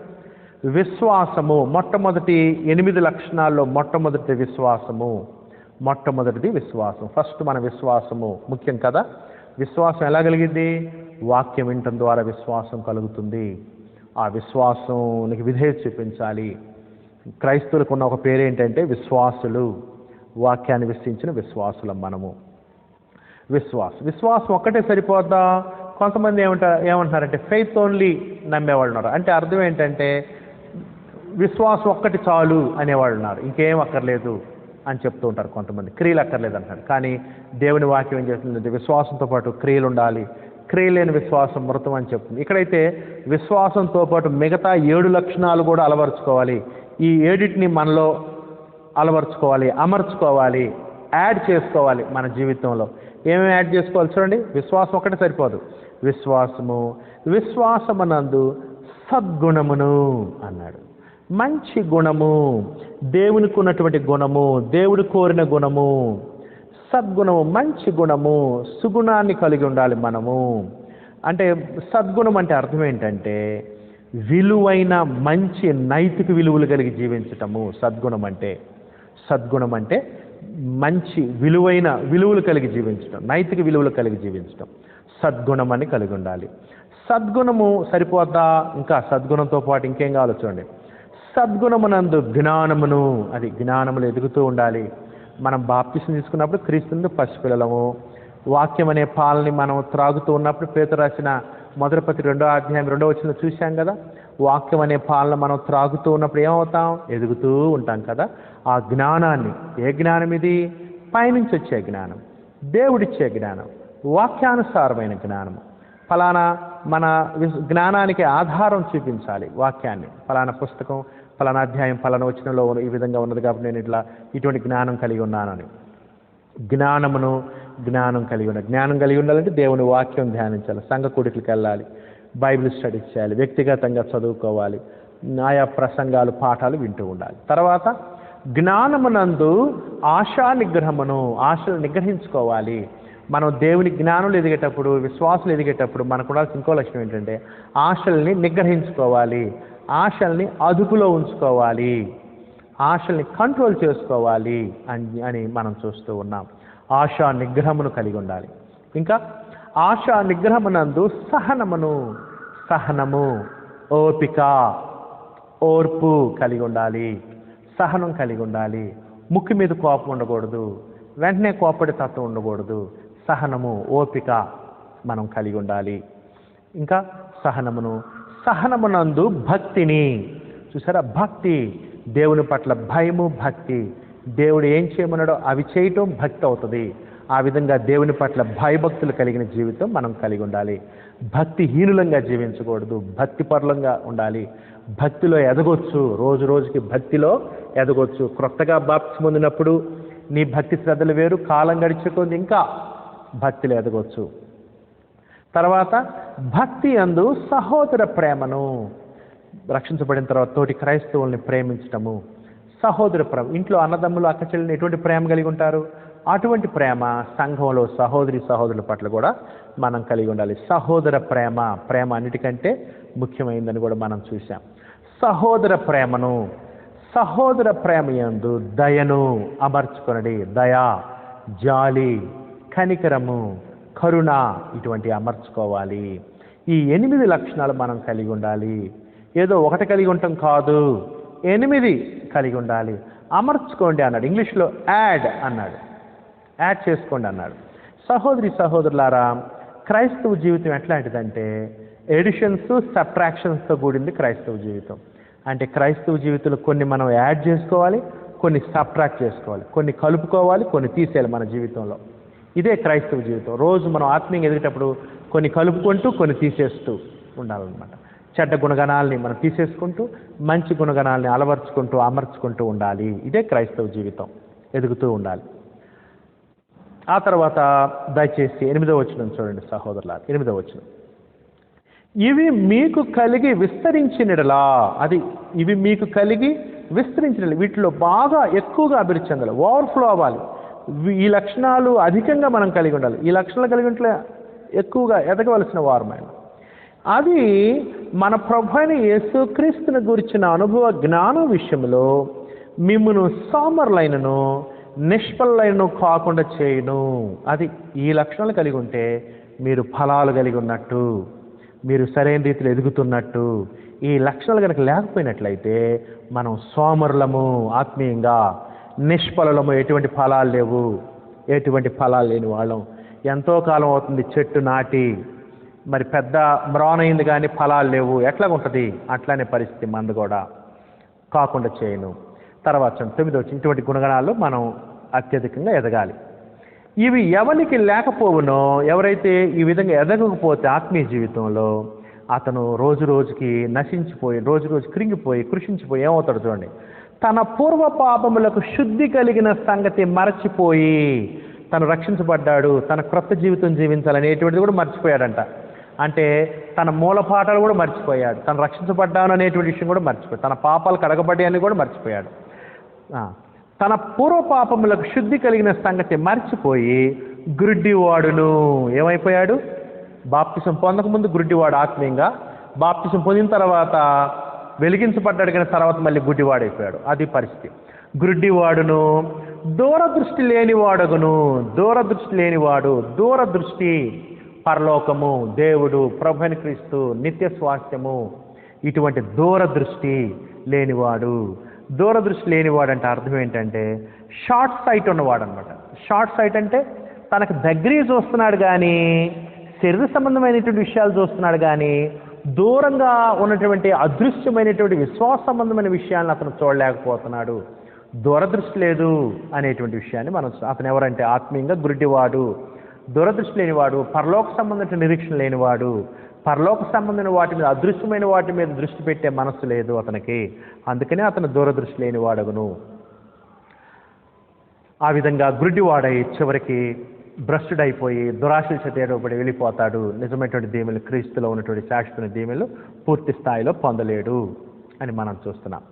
విశ్వాసము మొట్టమొదటి 8 లక్షణాల్లో మొట్టమొదటి విశ్వాసం. ఫస్ట్ మన విశ్వాసము ముఖ్యం కదా. విశ్వాసం ఎలా కలిగింది? వాక్యం వినటం ద్వారా విశ్వాసం కలుగుతుంది. ఆ విశ్వాసానికి విధేయత చూపించాలి. క్రైస్తవులకు ఉన్న ఒక పేరు ఏంటంటే విశ్వాసులు. వాక్యాన్ని విశ్వసించిన విశ్వాసులం మనము. విశ్వాసం ఒక్కటే సరిపోద్దా? కొంతమంది ఏమంటున్నారంటే ఫెయిత్ ఓన్లీ నమ్మేవాళ్ళు ఉన్నారు. అంటే అర్థం ఏంటంటే విశ్వాసం ఒక్కటి చాలు అనేవాళ్ళు ఉన్నారు, ఇంకేం అక్కర్లేదు అని చెప్తూ ఉంటారు. కొంతమంది క్రియలు అక్కర్లేదు అంటారు. కానీ దేవుని వాక్యం ఏం చేస్తుందంటే విశ్వాసంతో పాటు క్రియలు ఉండాలి. క్రియ లేని విశ్వాసం మృతం అని చెప్తుంది. ఇక్కడైతే విశ్వాసంతో పాటు మిగతా 7 లక్షణాలు కూడా అలవరుచుకోవాలి. ఈ 7టిని మనలో అలవరుచుకోవాలి, అమర్చుకోవాలి, యాడ్ చేసుకోవాలి మన జీవితంలో. ఏమేమి యాడ్ చేసుకోవాలి చూడండి. విశ్వాసం ఒకటే సరిపోదు. విశ్వాసమునందు సద్గుణమును అన్నాడు. మంచి గుణము, దేవునికి ఉన్నటువంటి గుణము, దేవుడు కోరిన గుణము, సద్గుణము, మంచి గుణము, సుగుణాన్ని కలిగి ఉండాలి మనము. అంటే సద్గుణం అంటే అర్థం ఏంటంటే విలువైన మంచి నైతిక విలువలు కలిగి జీవించటము సద్గుణం అంటే మంచి విలువైన విలువలు కలిగి జీవించటం, నైతిక విలువలు కలిగి జీవించటం సద్గుణం అని కలిగి ఉండాలి. సద్గుణము సరిపోద్దా? ఇంకా సద్గుణంతో పాటు ఇంకేం కావాలో చూడండి. సద్గుణమునందు జ్ఞానమును, అది జ్ఞానములు ఎదుగుతూ ఉండాలి. మనం బాప్తిసం తీసుకున్నప్పుడు క్రీస్తు పసిపిల్లలము. వాక్యం అనే పాలని మనం త్రాగుతూ ఉన్నప్పుడు పేతురు రాసిన మొదటి పత్రిక 2వ అధ్యాయం 2వ వచనంలో చూశాం కదా. వాక్యం అనే పాలన మనం త్రాగుతూ ఉన్నప్పుడు ఏమవుతాం? ఎదుగుతూ ఉంటాం కదా. ఆ జ్ఞానాన్ని, ఏ జ్ఞానం ఇది? పైనుంచి వచ్చే జ్ఞానం, దేవుడిచ్చే జ్ఞానం, వాక్యానుసారమైన జ్ఞానము. ఫలానా మన జ్ఞానానికి ఆధారం చూపించాలి వాక్యాన్ని. ఫలానా పుస్తకం, ఫలానా అధ్యాయం, ఫలానా వచనంలో ఈ విధంగా ఉన్నది కాబట్టి నేను ఇటువంటి జ్ఞానం కలిగి ఉన్నానని. జ్ఞానం కలిగి ఉండాలంటే దేవుని వాక్యం ధ్యానించాలి, సంఘ కూడికలకు వెళ్ళాలి, బైబిల్ స్టడీస్ చేయాలి, వ్యక్తిగతంగా చదువుకోవాలి, ఆయా ప్రసంగాలు, పాఠాలు వింటూ ఉండాలి. తర్వాత జ్ఞానమునందు ఆశలు నిగ్రహించుకోవాలి. మనం దేవుని జ్ఞానులు ఎదిగేటప్పుడు, విశ్వాసులు ఎదిగేటప్పుడు మనకు ఉండాల్సిన ఇంకో లక్షణం ఏంటంటే ఆశల్ని నిగ్రహించుకోవాలి, ఆశల్ని అదుపులో ఉంచుకోవాలి, ఆశల్ని కంట్రోల్ చేసుకోవాలి అని మనం చూస్తూ ఉన్నాం. ఆశా నిగ్రహమును కలిగి ఉండాలి. ఇంకా ఆశా నిగ్రహమునందు సహనము, ఓపిక, ఓర్పు కలిగి ఉండాలి, సహనం కలిగి ఉండాలి. ముక్కు మీద కోపం ఉండకూడదు, వెంటనే కోపడి తత్వం ఉండకూడదు. సహనము, ఓపిక మనం కలిగి ఉండాలి. ఇంకా సహనమునందు భక్తిని, చూసారా? భక్తి, దేవుని పట్ల భయము, భక్తి. దేవుడు ఏం చేయమన్నాడో అవి చేయటం భక్తి అవుతుంది. ఆ విధంగా దేవుని పట్ల భయభక్తులు కలిగిన జీవితం మనం కలిగి ఉండాలి. భక్తిహీనులంగా జీవించకూడదు, భక్తిపరులంగా ఉండాలి. భక్తిలో ఎదగొచ్చు, రోజు రోజుకి భక్తిలో ఎదగొచ్చు. క్రొత్తగా బాప్తిసం పొందినప్పుడు నీ భక్తి శ్రద్ధలు వేరు, కాలం గడిచేకొంది ఇంకా భక్తిలో ఎదగొచ్చు. తర్వాత భక్తి యందు సహోదర ప్రేమను, రక్షించబడిన తర్వాత తోటి క్రైస్తవుల్ని ప్రేమించటము, సహోదర ప్రేమ. ఇంట్లో అన్నదమ్ములు, అక్క చెల్లెలు ఎటువంటి ప్రేమ కలిగి ఉంటారు? అటువంటి ప్రేమ సంఘంలో సహోదరుల పట్ల కూడా మనం కలిగి ఉండాలి. సహోదర ప్రేమ అన్నిటికంటే ముఖ్యమైనదని కూడా మనం చూసాం. సహోదర ప్రేమ యందు దయను అమర్చుకొనడి. దయ, జాలి, కనికరము, కరుణ ఇటువంటి అమర్చుకోవాలి. ఈ 8 లక్షణాలు మనం కలిగి ఉండాలి. ఏదో ఒకటి కలిగి ఉండటం కాదు, 8 కలిగి ఉండాలి. అమర్చుకోండి అన్నాడు. ఇంగ్లీష్లో యాడ్ చేసుకోండి అన్నాడు. సహోదరులారా, క్రైస్తవ జీవితం ఎట్లాంటిదంటే ఎడిషన్స్, సబ్ట్రాక్షన్స్తో కూడింది క్రైస్తవ జీవితం. అంటే క్రైస్తవ జీవితంలో కొన్ని మనం యాడ్ చేసుకోవాలి, కొన్ని సబ్ట్రాక్ట్ చేసుకోవాలి, కొన్ని కలుపుకోవాలి, కొన్ని తీసేయాలి మన జీవితంలో. ఇదే క్రైస్తవ జీవితం. రోజు మనం ఆత్మీయంగా ఎదిగేటప్పుడు కొన్ని కలుపుకుంటూ కొన్ని తీసేస్తూ ఉండాలన్నమాట. చెడ్డ గుణగణాలని మనం తీసేసుకుంటూ మంచి గుణగణాలని అలవర్చుకుంటూ అమర్చుకుంటూ ఉండాలి. ఇదే క్రైస్తవ జీవితం, ఎదుగుతూ ఉండాలి. ఆ తర్వాత దయచేసి 8వ వచనం చూడండి సహోదరులారా. 8వ వచనం, ఇవి మీకు కలిగి విస్తరించినలా, ఇవి మీకు కలిగి విస్తరించిన, వీటిలో బాగా ఎక్కువగా అభివృద్ధి చెందాలి, ఓవర్ఫ్లో అవ్వాలి. ఈ లక్షణాలు అధికంగా మనం కలిగి ఉండాలి. ఈ లక్షణాలు కలిగి ఉంటే ఎక్కువగా ఎదగవలసిన వారమైన అది మన ప్రభు అయిన యేసుక్రీస్తుని గురించిన అనుభవ జ్ఞానం విషయంలో మిమ్మును సోమరులైనను నిష్ఫలైనను కాకుండా చేయును. అది ఈ లక్షణాలు కలిగి ఉంటే మీరు ఫలాలు కలిగి ఉన్నట్టు, మీరు సరైన రీతిలో ఎదుగుతున్నట్టు. ఈ లక్షణాలు కనుక లేకపోయినట్లయితే మనం సోమరులము, ఆత్మీయంగా నిష్ఫలము, ఎటువంటి ఫలాలు లేవు, ఎటువంటి ఫలాలు లేని వాళ్ళం. ఎంతో కాలం అవుతుంది చెట్టు నాటి, మరి పెద్ద మ్రానైంది కానీ ఫలాలు లేవు, ఎట్లాగుంటుంది? అట్లానే పరిస్థితి మనది కూడా కాకుండా చేయను. తర్వాత 9వ వచనం, ఇటువంటి గుణగణాలు మనం అత్యధికంగా ఎదగాలి. ఇవి ఎవరికి లేకపోవునో, ఎవరైతే ఈ విధంగా ఎదగకపోతే ఆత్మీయ జీవితంలో అతను రోజు రోజుకి నశించిపోయి, రోజు రోజు కృంగిపోయి, కృషించిపోయి ఏమవుతాడు చూడండి. తన పూర్వ పాపములకు శుద్ధి కలిగిన సంగతి మరచిపోయి, తను రక్షించబడ్డాడు, తన క్రొత్త జీవితం జీవించాలనేటువంటిది కూడా మర్చిపోయాడంట. అంటే తన మూల పాఠాలు కూడా మర్చిపోయాడు, తను రక్షించబడ్డాను అనేటువంటి విషయం కూడా మర్చిపోయాడు, తన పాపాలు కడగబడ్డాయని కూడా మర్చిపోయాడు. తన పూర్వ పాపములకు శుద్ధి కలిగిన సంగతి మర్చిపోయి గుడ్డివాడును. ఏమైపోయాడు? బాప్తిసం పొందకముందు గుడ్డివాడు ఆత్మీయంగా, బాప్తిసం పొందిన తర్వాత వెలిగించబడ్డాడు, కానీ తర్వాత మళ్ళీ గుడ్డివాడైపోయాడు. అది పరిస్థితి. గుడ్డివాడును, దూరదృష్టి లేనివాడగును. దూరదృష్టి లేనివాడు, దూరదృష్టి, పరలోకము, దేవుడు, ప్రభు అయిన క్రీస్తు, నిత్య స్వాస్థ్యము, ఇటువంటి దూరదృష్టి లేనివాడు. దూరదృష్టి లేనివాడు అంటే అర్థం ఏంటంటే షార్ట్ సైట్ ఉన్నవాడు అనమాట. షార్ట్ సైట్ అంటే తనకు దగ్గర చూస్తున్నాడు కానీ, శరీర సంబంధమైనటువంటి విషయాలు చూస్తున్నాడు కానీ, దూరంగా ఉన్నటువంటి అదృశ్యమైనటువంటి విశ్వాస సంబంధమైన విషయాలను అతను చూడలేకపోతున్నాడు. దూరదృష్టి లేదు అనేటువంటి విషయాన్ని మనం, అతను ఎవరంటే ఆత్మీయంగా గుడ్డివాడు, దూరదృష్టి లేనివాడు, పరలోక సంబంధించిన నిరీక్షణ లేనివాడు, పరలోక సంబంధమైన వాటి మీద, అదృశ్యమైన వాటి మీద దృష్టి పెట్టే మనస్సు లేదు అతనికి. అందుకనే అతను దూరదృష్టి లేనివాడగును. ఆ విధంగా గుడ్డివాడై చివరికి భ్రష్టుడైపోయి దురాశల చేత ఏడవబడి వెళ్ళిపోతాడు. నిజమైనటువంటి దీవెనలు, క్రీస్తులో ఉన్నటువంటి శాశ్వత దీవెనలు పూర్తి స్థాయిలో పొందలేడు అని మనం చూస్తున్నాం.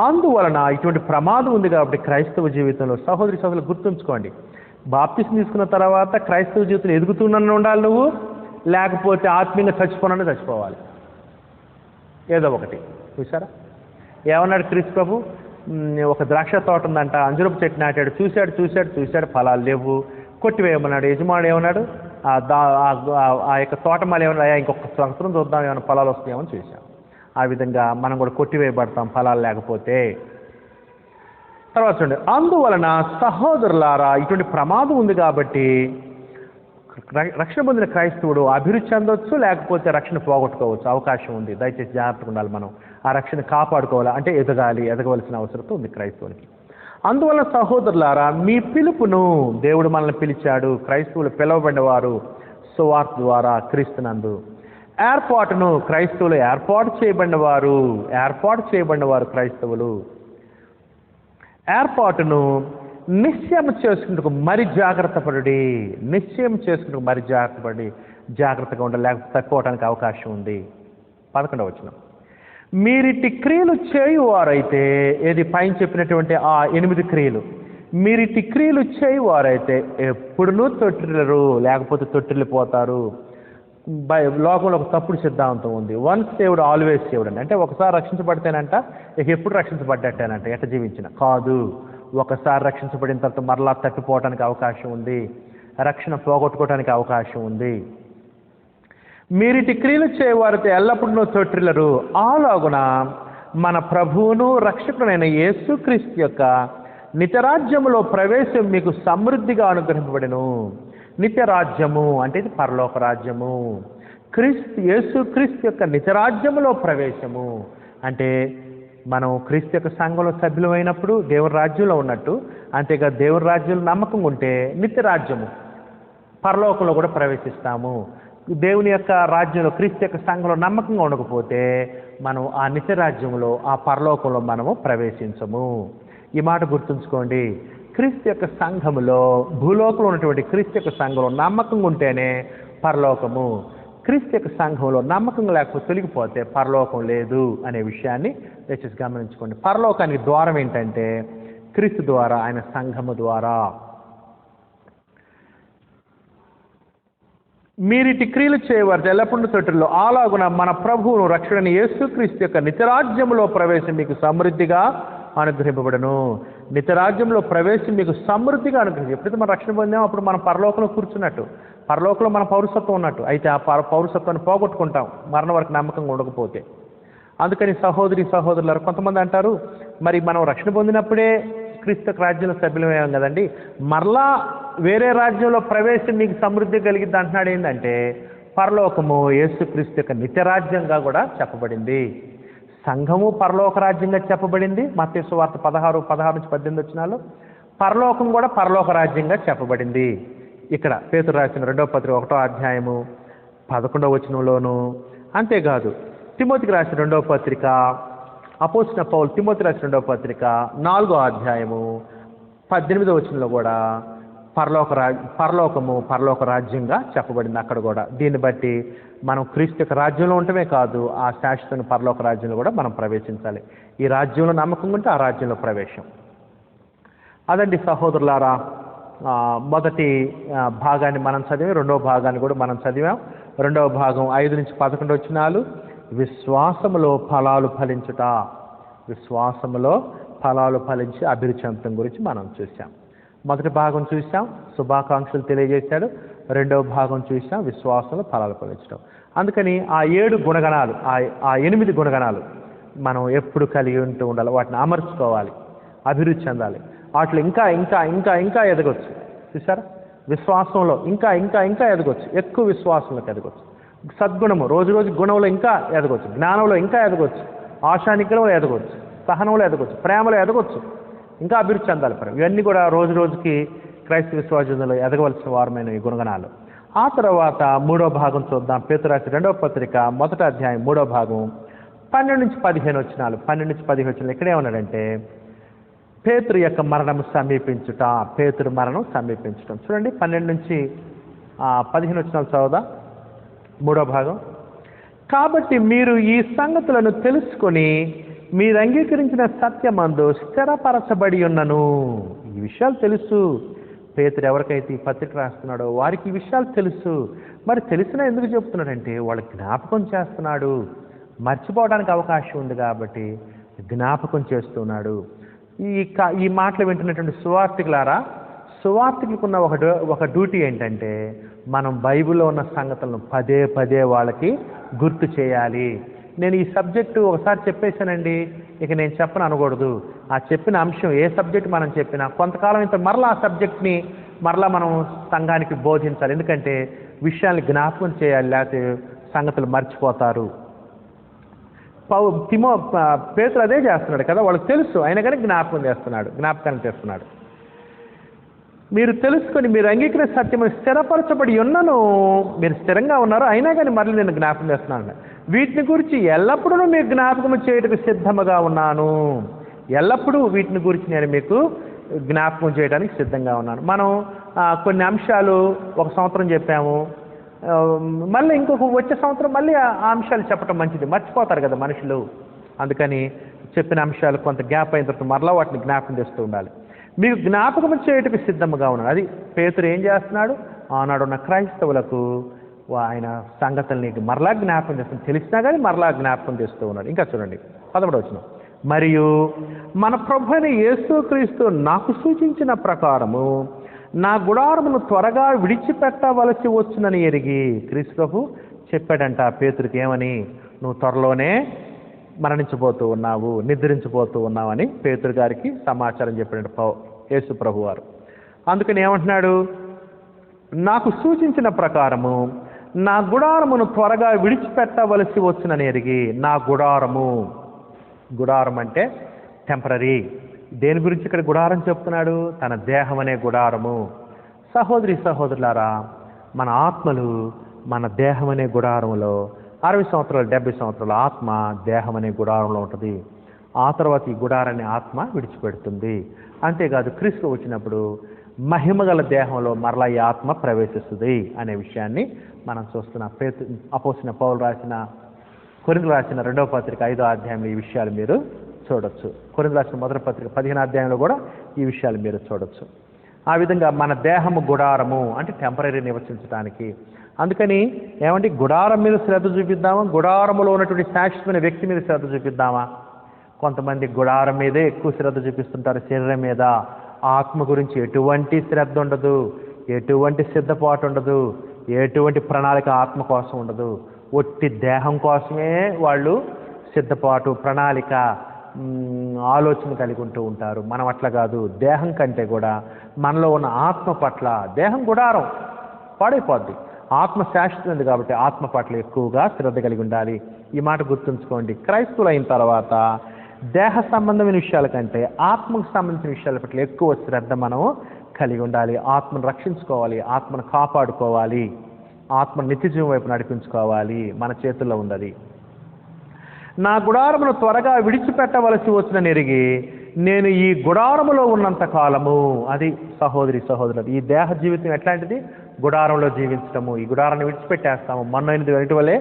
అందువలన ఇటువంటి ప్రమాదం ఉంది కాబట్టి క్రైస్తవ జీవితంలో సహోదరి సహోదరులు గుర్తుంచుకోండి, బాప్తిసం తీసుకున్న తర్వాత క్రైస్తవ జీవితంలో ఎదుగుతున్న ఉండాలి నువ్వు, లేకపోతే ఆత్మీయంగా చచ్చిపోనని చచ్చిపోవాలి. ఏదో ఒకటి. చూసారా ఏమన్నాడు క్రీస్తు ప్రభు? ఒక ద్రాక్ష తోట ఉందంట, అంజురపు చెట్టు నాటాడు, చూశాడు ఫలాలు లేవు, కొట్టివేయమన్నాడు. యజమానుడు ఏమన్నాడు? ఆ యొక్క తోటమాలి ఏమన్నా, ఇంకొక సంవత్సరం చూద్దాం ఏమైనా ఫలాలు వస్తాయేమని చూశాం. ఆ విధంగా మనం కూడా కొట్టివేయబడతాం ఫలాలు లేకపోతే. తర్వాత చూడండి, అందువలన సహోదరులారా, ఇటువంటి ప్రమాదం ఉంది కాబట్టి రక్షణ పొందిన క్రైస్తవుడు అభివృద్ధి చెందవచ్చు, లేకపోతే రక్షణ పోగొట్టుకోవచ్చు, అవకాశం ఉంది. దయచేసి జాగ్రత్తగా ఉండాలి. మనం ఆ రక్షణ కాపాడుకోవాలి అంటే ఎదగవలసిన అవసరం ఉంది క్రైస్తవునికి. అందువల్ల సహోదరులారా, మీ పిలుపును, దేవుడు మనల్ని పిలిచాడు, క్రైస్తవులు పిలువబడినవారు సువార్త ద్వారా క్రీస్తునందు. ఏర్పాటును, క్రైస్తవులు ఏర్పాటు చేయబడినవారు క్రైస్తవులు. ఏర్పాటును నిశ్చయం చేసుకుంటూ మరి జాగ్రత్త పడి జాగ్రత్తగా ఉండాలి, లేకపోతే తక్కువటానికి అవకాశం ఉంది. 11వ వచనం, మీరిటి క్రియలు చేయువారైతే, ఏది పైన చెప్పినటువంటి ఆ 8 క్రియలు, మీరిటి క్రియలు చేయువారైతే ఎప్పుడునూ తొట్టిల్లరు, లేకపోతే తొట్టిల్లిపోతారు. లోకంలో ఒక తప్పుడు సిద్ధాంతం ఉంది, వన్స్ సేవ్డ్ ఆల్వేస్ సేవ్డ్ అని. అంటే ఒకసారి రక్షించబడితేనంట ఇక ఎప్పుడు రక్షించబడ్డట్టేనంట, ఎట్ట జీవించిన కాదు. ఒకసారి రక్షించబడిన తర్వాత మరలా తప్పిపోవటానికి అవకాశం ఉంది, రక్షణ పోగొట్టుకోవటానికి అవకాశం ఉంది. మీరిటి క్రియలు చేయవారితో ఎల్లప్పుడూ తొట్టిల్లరు, అలాగున మన ప్రభువును రక్షకుడైన యేసుక్రీస్తు యొక్క నిత్యరాజ్యములో ప్రవేశం మీకు సమృద్ధిగా అనుగ్రహింపబడెను. నిత్యరాజ్యము అంటే ఇది పరలోక రాజ్యము. యేసుక్రీస్తు యొక్క నిత్యరాజ్యములో ప్రవేశము అంటే మనం క్రీస్తు యొక్క సంఘంలో సభ్యులమైనప్పుడు దేవుని రాజ్యంలో ఉన్నట్టు. అంతేగా దేవుని రాజ్యంలో నమ్మకం ఉంటే నిత్యరాజ్యము, పరలోకంలో కూడా ప్రవేశిస్తాము. దేవుని యొక్క రాజ్యంలో, క్రీస్తు యొక్క సంఘంలో నమ్మకంగా ఉండకపోతే మనం ఆ నిత్యరాజ్యంలో, ఆ పరలోకంలో మనము ప్రవేశించము. ఈ మాట గుర్తుంచుకోండి. క్రీస్తు యొక్క సంఘములో, భూలోకంలో ఉన్నటువంటి క్రీస్తు యొక్క సంఘంలో నమ్మకంగా ఉంటేనే పరలోకము. క్రీస్తు యొక్క సంఘంలో నమ్మకం లేకపోతే తొలగిపోతే పరలోకం లేదు అనే విషయాన్ని దయచేసి గమనించుకోండి. పరలోకానికి ద్వారం ఏంటంటే క్రీస్తు ద్వారా, ఆయన సంఘము ద్వారా. మీరిటి క్రియలు చేయవారు ఎల్లప్పుడూ తొట్టుల్లో అలాగున మన ప్రభువును రక్షణని యేసుక్రీస్తు యొక్క నిత్యరాజ్యంలో ప్రవేశం మీకు సమృద్ధిగా అనుగ్రహింపబడను. నిత్యరాజ్యంలో ప్రవేశం మీకు సమృద్ధిగా అనుగ్రహించి ఎప్పుడైతే మనం రక్షణ పొందామో అప్పుడు మనం పరలోకంలో కూర్చున్నట్టు, పరలోకంలో మన పౌరసత్వం ఉన్నట్టు. అయితే ఆ పౌరసత్వాన్ని పోగొట్టుకుంటాం మరణం వరకు నమ్మకంగా ఉండకపోతే. అందుకని సహోదరులారు కొంతమంది అంటారు, మరి మనం రక్షణ పొందినప్పుడే క్రీస్తు రాజ్యంలో సభ్యులమయ్యాం కదండి, మరలా వేరే రాజ్యంలో ప్రవేశం మీకు సమృద్ధి కలిగిద్ది అంటున్నాడు. ఏంటంటే పరలోకము యేసుక్రీస్తు యొక్క నిత్యరాజ్యంగా కూడా చెప్పబడింది. సంఘము పరలోక రాజ్యంగా చెప్పబడింది. మత్తయి సువార్త 16-18 వచనాలు. పరలోకం కూడా పరలోక రాజ్యంగా చెప్పబడింది. ఇక్కడ పేతురు రాసిన 2వ పత్రిక 1వ అధ్యాయము 11వ వచనంలోను. అంతేకాదు తిమోతికి రాసిన 2వ పత్రిక, అపోస్తలుడైన పౌలు తిమోతి రాసిన 2వ పత్రిక 4వ అధ్యాయము 18వ వచనంలో కూడా పరలోకము పరలోక రాజ్యంగా చెప్పబడింది అక్కడ కూడా. దీన్ని బట్టి మనం క్రీస్తు యొక్క రాజ్యంలో ఉండటమే కాదు, ఆ శాశ్వత పరలోక రాజ్యంలో కూడా మనం ప్రవేశించాలి. ఈ రాజ్యంలో నమ్మకం ఉంటే ఆ రాజ్యంలో ప్రవేశం. అదండి సహోదరులారా, మొదటి భాగాన్ని మనం చదివాం, రెండవ భాగాన్ని కూడా మనం చదివాం. రెండవ భాగం 5-11 వచనాలు విశ్వాసములో ఫలాలు ఫలించుట, విశ్వాసములో ఫలాలు ఫలించి అభివృద్ధి చెందడం గురించి మనం చూసాం. మొదటి భాగం చూసాం, శుభాకాంక్షలు తెలియజేశాడు. రెండవ భాగం చూసాం, విశ్వాసంలో ఫలాలు ఫలించడం. అందుకని ఆ 7 గుణగణాలు, ఆ 8 గుణగణాలు మనం ఎప్పుడు కలిగి ఉంటూ ఉండాలి. వాటిని అమర్చుకోవాలి, అభివృద్ధి చెందాలి. వాటిలో ఇంకా ఇంకా ఇంకా ఇంకా ఎదగొచ్చు. చూసారా, విశ్వాసంలో ఇంకా ఇంకా ఇంకా ఎదగొచ్చు, ఎక్కువ విశ్వాసంలోకి ఎదగొచ్చు. సద్గుణము రోజు రోజు గుణంలో ఇంకా ఎదగొచ్చు, జ్ఞానంలో ఇంకా ఎదగొచ్చు, ఆశానిగ్రహంలో ఎదగొచ్చు, సహనంలో ఎదగొచ్చు, ప్రేమలో ఎదగొచ్చు, ఇంకా అభివృద్ధి చెందాలి. ఇవన్నీ కూడా రోజు రోజుకి క్రైస్తవ విశ్వాసంలో ఎదగవలసిన వారమైన ఈ గుణగణాలు. ఆ తర్వాత 3వ భాగం చూద్దాం. పేతురు రాసిన 2వ పత్రిక 1వ అధ్యాయం 3వ భాగం 12-15 వచనాలు. 12-15 వచనాలు ఇక్కడే ఉన్నాడంటే పేతురు యొక్క మరణం సమీపించుట, పేతురు మరణం సమీపించటం. చూడండి 12-15 వచనాలు చదువుదాం. 3వ భాగం. కాబట్టి మీరు ఈ సంగతులను తెలుసుకొని మీరు అంగీకరించిన సత్యమందు స్థిరపరచబడి ఉన్నను. ఈ విషయాలు తెలుసు. పేతురు ఎవరికైతే ఈ పత్రిక రాస్తున్నాడో వారికి ఈ విషయాలు తెలుసు. మరి తెలిసినా ఎందుకు చెప్తున్నాడంటే వాళ్ళు జ్ఞాపకం చేస్తున్నాడు. మర్చిపోవడానికి అవకాశం ఉంది కాబట్టి జ్ఞాపకం చేస్తున్నాడు. ఈ మాటలు వింటున్నటువంటి సువార్థికులారా, సువార్థికులకు ఉన్న ఒక డ్యూటీ ఏంటంటే మనం బైబిల్లో ఉన్న సంగతులను పదే పదే వాళ్ళకి గుర్తు చేయాలి. నేను ఈ సబ్జెక్టు ఒకసారి చెప్పేశానండి, ఇక నేను చెప్పను అనకూడదు. ఆ చెప్పిన అంశం ఏ సబ్జెక్ట్ మనం చెప్పినా కొంతకాలం ఇంత మరలా ఆ సబ్జెక్ట్ని మరలా మనం సంఘానికి బోధించాలి. ఎందుకంటే విషయాన్ని జ్ఞాపకం చేయాలి, లేకపోతే సంగతులు మర్చిపోతారు. పేతురు అదే చేస్తున్నాడు కదా, వాళ్ళకి తెలుసు, అయినా కానీ జ్ఞాపకాన్ని తెస్తున్నాడు. మీరు తెలుసుకొని మీరు అంగీకరించిన సత్యము స్థిరపరచబడి ఉన్నను. మీరు స్థిరంగా ఉన్నారు, అయినా కానీ మళ్ళీ నేను జ్ఞాపకం చేస్తున్నాను. వీటిని గురించి ఎల్లప్పుడూ మీకు జ్ఞాపకం చేయడానికి సిద్ధంగా ఉన్నాను. ఎల్లప్పుడూ వీటిని గురించి నేను మీకు జ్ఞాపకం చేయడానికి సిద్ధంగా ఉన్నాను. మనం కొన్ని అంశాలు ఒక సంవత్సరం చెప్పాము, మళ్ళీ ఇంకొక వచ్చే సంవత్సరం మళ్ళీ ఆ అంశాలు చెప్పడం మంచిది. మర్చిపోతారు కదా మనుషులు. అందుకని చెప్పిన అంశాలు కొంత గ్యాప్ అయిన తర్వాత మరలా వాటిని జ్ఞాపకం చేస్తూ ఉండాలి. మీకు జ్ఞాపకం చేయటకు సిద్ధంగా ఉన్నాడు. అది పేతురు ఏం చేస్తున్నాడు, ఆనాడున్న క్రైస్తవులకు ఆయన సంగతుల్ని మరలా జ్ఞాపకం చేస్తున్నాడు. తెలిసినా కానీ మరలా జ్ఞాపకం చేస్తూ ఉన్నాడు. ఇంకా చూడండి 11వ వచనం. మరియు మన ప్రభువైన యేసుక్రీస్తు నాకు సూచించిన ప్రకారము నా గుడారమును త్వరగా విడిచిపెట్టవలసి వచ్చునని ఎరిగి, క్రీస్తు ప్రభు చెప్పాడంట పేతురుకి ఏమని, నువ్వు త్వరలోనే మరణించబోతూ ఉన్నావు, నిద్రించబోతూ ఉన్నావు అని పేతురు గారికి సమాచారం చెప్పాడు యేసు ప్రభు వారు. అందుకని ఏమంటున్నాడు, నాకు సూచించిన ప్రకారము నా గుడారమును త్వరగా విడిచిపెట్టవలసి వచ్చునని ఎరిగి. నా గుడారం అంటే టెంపరరీ. దేని గురించి ఇక్కడ గుడారం చెప్తున్నాడు, తన దేహం అనే గుడారము. సహోదరులారా, మన ఆత్మలు మన దేహం అనే గుడారంలో 60 సంవత్సరాలు 70 సంవత్సరాల ఆత్మ దేహం అనే గుడారంలో ఉంటుంది. ఆ తర్వాత ఈ గుడారాన్ని ఆత్మ విడిచిపెడుతుంది. అంతేకాదు క్రీస్తు వచ్చినప్పుడు మహిమగల దేహంలో మరలా ఈ ఆత్మ ప్రవేశిస్తుంది అనే విషయాన్ని మనం చూస్తున్న అపోస్తలుడైన పౌలు కొరింథీయులకు రాసిన 2వ పత్రిక 5వ అధ్యాయంలో ఈ విషయాలు మీరు చూడొచ్చు. కొరింథీయులకు రాసిన మొదటి పత్రిక 15వ అధ్యాయంలో కూడా ఈ విషయాలు మీరు చూడొచ్చు. ఆ విధంగా మన దేహము గుడారము అంటే టెంపరీ నివసించడానికి, అందుకని ఏమంటే గుడారం మీద శ్రద్ధ చూపిద్దామా, గుడారంలో ఉన్నటువంటి శాశ్వతమైన వ్యక్తి మీద శ్రద్ధ చూపిద్దామా? కొంతమంది గుడారం మీదే ఎక్కువ శ్రద్ధ చూపిస్తుంటారు, శరీరం మీద. ఆత్మ గురించి ఎటువంటి శ్రద్ధ ఉండదు, ఎటువంటి సిద్ధపాటు ఉండదు, ఎటువంటి ప్రణాళిక ఆత్మ కోసం ఉండదు. ఒట్టి దేహం కోసమే వాళ్ళు సిద్ధపాటు, ప్రణాళిక, ఆలోచన కలిగి ఉంటూ ఉంటారు. మనం అట్లా కాదు. దేహం కంటే కూడా మనలో ఉన్న ఆత్మ పట్ల, దేహం గుడారం పాడైపోద్ది, ఆత్మ శాశ్వతమైనది కాబట్టి ఆత్మ పట్ల ఎక్కువగా శ్రద్ధ కలిగి ఉండాలి. ఈ మాట గుర్తుంచుకోండి. క్రైస్తవులు అయిన తర్వాత దేహ సంబంధమైన విషయాల కంటే ఆత్మకు సంబంధించిన విషయాల పట్ల ఎక్కువ శ్రద్ధ మనం కలిగి ఉండాలి. ఆత్మను రక్షించుకోవాలి, ఆత్మను కాపాడుకోవాలి, ఆత్మ నిత్యజీవం వైపు నడిపించుకోవాలి. మన చేతుల్లో ఉన్నది. నా గుడారమును త్వరగా విడిచిపెట్టవలసి వచ్చిన ఎరిగి నేను ఈ గుడారములో ఉన్నంత కాలము, అది సహోదరి సహోదరులు, ఈ దేహ జీవితం ఎట్లాంటిది? గుడారంలో జీవించటము. ఈ గుడారాన్ని విడిచిపెట్టేస్తాము, మన్నైనది వెనటి వలె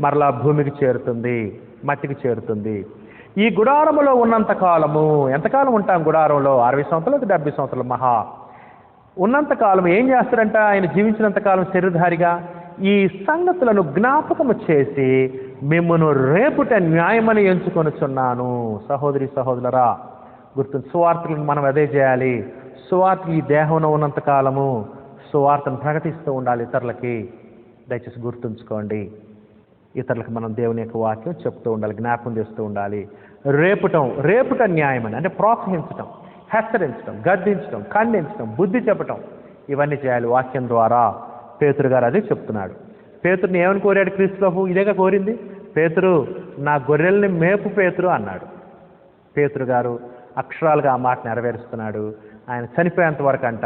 మరలా భూమికి చేరుతుంది, మట్టికి చేరుతుంది. ఈ గుడారములో ఉన్నంత కాలము, ఎంతకాలం ఉంటాం గుడారంలో? 60 సంవత్సరాలు, 70 సంవత్సరాలు మహా ఉన్నంతకాలం ఏం చేస్తారంట? ఆయన జీవించినంతకాలం శరీరధారిగా ఈ సంగతులను జ్ఞాపకము చేసి మిమ్మను రేపుట న్యాయమని ఎంచుకొనుచున్నాను. సహోదరి సహోదరులరా, గుర్తు, సువార్తలను మనం అదే చేయాలి. సువార్త ఈ దేహంలో ఉన్నంతకాలము సువార్తను ప్రకటిస్తూ ఉండాలి ఇతరులకి. దయచేసి గుర్తుంచుకోండి. ఇతరులకు మనం దేవుని యొక్క వాక్యం చెప్తూ ఉండాలి, జ్ఞాపకం చేస్తూ ఉండాలి. రేపుట న్యాయమని అంటే ప్రోత్సహించటం, హెచ్చరించడం, గద్దించడం, ఖండించడం, బుద్ధి చెప్పటం, ఇవన్నీ చేయాలి వాక్యం ద్వారా. పేతురు గారు అదే చెప్తున్నాడు. పేతురుని ఏమని కోరాడు క్రీస్తు ప్రభువు? ఇదేగా కోరింది. పేతురు, నా గొర్రెల్ని మేపు పేతురు అన్నాడు. పేతురు గారు అక్షరాలుగా ఆ మాట నెరవేరుస్తున్నాడు. ఆయన చనిపోయేంత వరకు అంట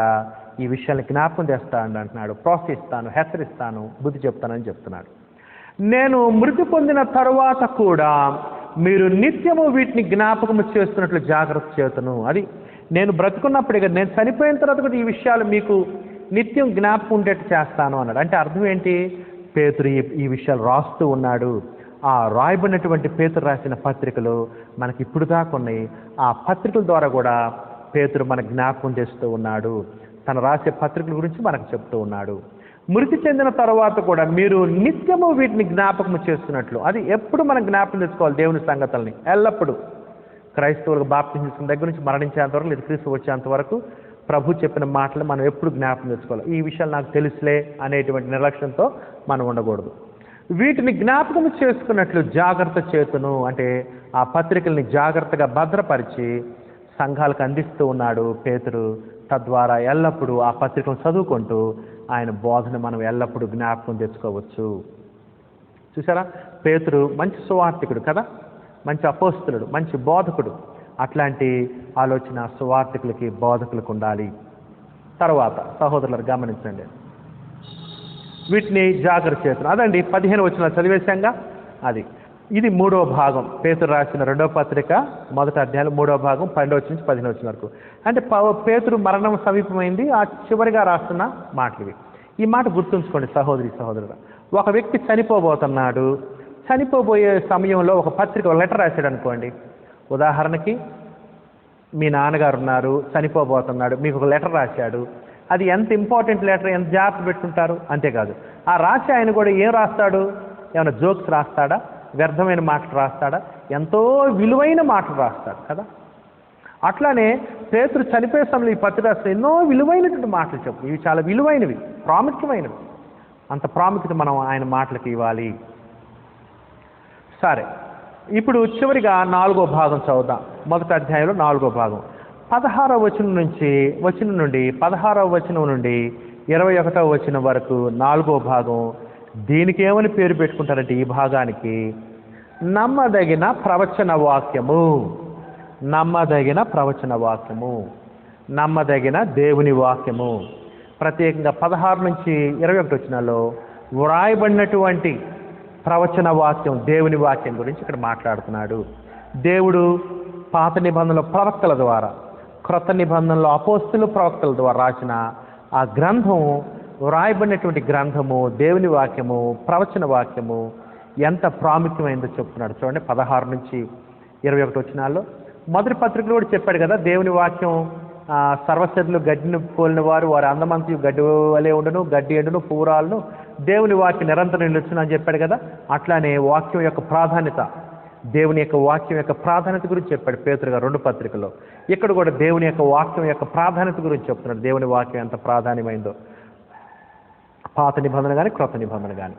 ఈ విషయాన్ని జ్ఞాపకం చేస్తాను అంటున్నాడు. ప్రోత్సహిస్తాను, హెచ్చరిస్తాను, బుద్ధి చెప్తానని చెప్తున్నాడు. నేను మృతి పొందిన తరువాత కూడా మీరు నిత్యము వీటిని జ్ఞాపకము చేస్తున్నట్లు జాగ్రత్త చేతును. అది నేను బ్రతుకున్నప్పుడే కదా, నేను చనిపోయిన తర్వాత కూడా ఈ విషయాలు మీకు నిత్యం జ్ఞాపకం ఉండేట్టు చేస్తాను అన్నాడు. అంటే అర్థం ఏంటి? పేతురు ఈ విషయాలు రాస్తూ ఉన్నాడు. ఆ రాయబడినటువంటి పేతురు రాసిన పత్రికలు మనకి ఇప్పుడు దాకా ఉన్నాయి. ఆ పత్రికల ద్వారా కూడా పేతురు మనకు జ్ఞాపకం చేస్తూ ఉన్నాడు. తను రాసే పత్రికల గురించి మనకు చెప్తూ ఉన్నాడు. మృతి చెందిన తర్వాత కూడా మీరు నిత్యము వీటిని జ్ఞాపకం చేస్తున్నట్లు, అది ఎప్పుడు మనం జ్ఞాపకం తెచ్చుకోవాలి దేవుని సంగతుల్ని. ఎల్లప్పుడూ క్రైస్తవులకు బాప్తిజం తీసుకున్న దగ్గర నుంచి మరణించేంత వరకు, లేదా క్రీస్తు వచ్చేంత వరకు ప్రభు చెప్పిన మాటలు మనం ఎప్పుడు జ్ఞాపకం తెచ్చుకోవాలి. ఈ విషయాలు నాకు తెలుసులే అనేటువంటి నిర్లక్ష్యంతో మనం ఉండకూడదు. వీటిని జ్ఞాపకం చేసుకున్నట్లు జాగ్రత్త చేతును అంటే ఆ పత్రికల్ని జాగ్రత్తగా భద్రపరిచి సంఘాలకు అందిస్తూ ఉన్నాడు పేతురు. తద్వారా ఎల్లప్పుడూ ఆ పత్రికను చదువుకుంటూ ఆయన బోధన మనం ఎల్లప్పుడూ జ్ఞాపకం తెచ్చుకోవచ్చు. చూసారా, పేతురు మంచి సువార్తికుడు కదా, మంచి అపోస్తలుడు, మంచి బోధకుడు. అట్లాంటి ఆలోచన సువార్తికులకి, బోధకులకు ఉండాలి. తర్వాత సహోదరులు గమనించండి, వీటిని జాగ్రత్త చేతును. అదండి 15 వచనాలు చదివేశాంగా. ఇది 3వ భాగం, పేతురు రాసిన 2వ పత్రిక 1వ అధ్యాయం 3వ భాగం 12 వచనం నుంచి 15 వచనం వరకు. అంటే పేతురు మరణం సమీపమైంది, ఆ చివరిగా రాస్తున్న మాటలు ఇవి. ఈ మాట గుర్తుంచుకోండి సహోదరి సహోదరుడు. ఒక వ్యక్తి చనిపోబోతున్నాడు. చనిపోబోయే సమయంలో ఒక పత్రిక, లెటర్ రాశాడు అనుకోండి. ఉదాహరణకి మీ నాన్నగారు ఉన్నారు, చనిపోబోతున్నాడు, మీకు ఒక లెటర్ రాశాడు. అది ఎంత ఇంపార్టెంట్ లెటర్, ఎంత జాగ్రత్త పెట్టుకుంటారు. అంతేకాదు, ఆ రాసే ఆయన కూడా ఏం రాస్తాడు? ఏమైనా జోక్స్ రాస్తాడా? వ్యర్థమైన మాటలు రాస్తాడా? ఎంతో విలువైన మాటలు రాస్తాడు కదా. అట్లానే పేతురు చనిపోయే సమయంలో ఈ పత్రిక రాస్తే ఎన్నో విలువైనటువంటి మాటలు చెప్పు. ఇవి చాలా విలువైనవి, ప్రాముఖ్యమైనవి. అంత ప్రాముఖ్యత మనం ఆయన మాటలకు ఇవ్వాలి. సరే, ఇప్పుడు చివరిగా 4వ భాగం చదువుదాం. 1వ అధ్యాయంలో 4వ భాగం 16వ వచనం నుండి 16వ వచనం నుండి 21వ వచనం వరకు 4వ భాగం. దీనికి ఏమని పేరు పెట్టుకుంటారంటే ఈ భాగానికి నమ్మదగిన ప్రవచన వాక్యము. నమ్మదగిన ప్రవచన వాక్యము, నమ్మదగిన దేవుని వాక్యము. ప్రత్యేకంగా 16 నుంచి 21 వచనాల్లో వ్రాయబడినటువంటి ప్రవచన వాక్యం, దేవుని వాక్యం గురించి ఇక్కడ మాట్లాడుతున్నాడు. దేవుడు పాత నిబంధనలో ప్రవక్తల ద్వారా, క్రొత్త నిబంధనలో అపోస్తులు ప్రవక్తల ద్వారా రాసిన ఆ గ్రంథం, వ్రాయబడినటువంటి గ్రంథము, దేవుని వాక్యము, ప్రవచన వాక్యము ఎంత ప్రాముఖ్యమైందో చెప్తున్నాడు. చూడండి 16 నుంచి 21 వచనాల్లో. మొదటి పత్రికలో కూడా చెప్పాడు కదా, దేవుని వాక్యం సర్వశరీరులు గడ్డిని పోలిన వారు అందమంతయు గడ్డి వలె ఉండును, గడ్డి ఎండును, పూరాలను, దేవుని వాక్యం నిరంతరం నిలుచును అని చెప్పాడు కదా. అట్లానే వాక్యం యొక్క ప్రాధాన్యత, దేవుని యొక్క వాక్యం యొక్క ప్రాధాన్యత గురించి చెప్పాడు పేతురు గారు 2 పత్రికల్లో. ఇక్కడ కూడా దేవుని యొక్క వాక్యం యొక్క ప్రాధాన్యత గురించి చెప్తున్నాడు. దేవుని వాక్యం ఎంత ప్రాధాన్యమైందో, పాత నిబంధన కానీ క్రొత్త నిబంధన కానీ.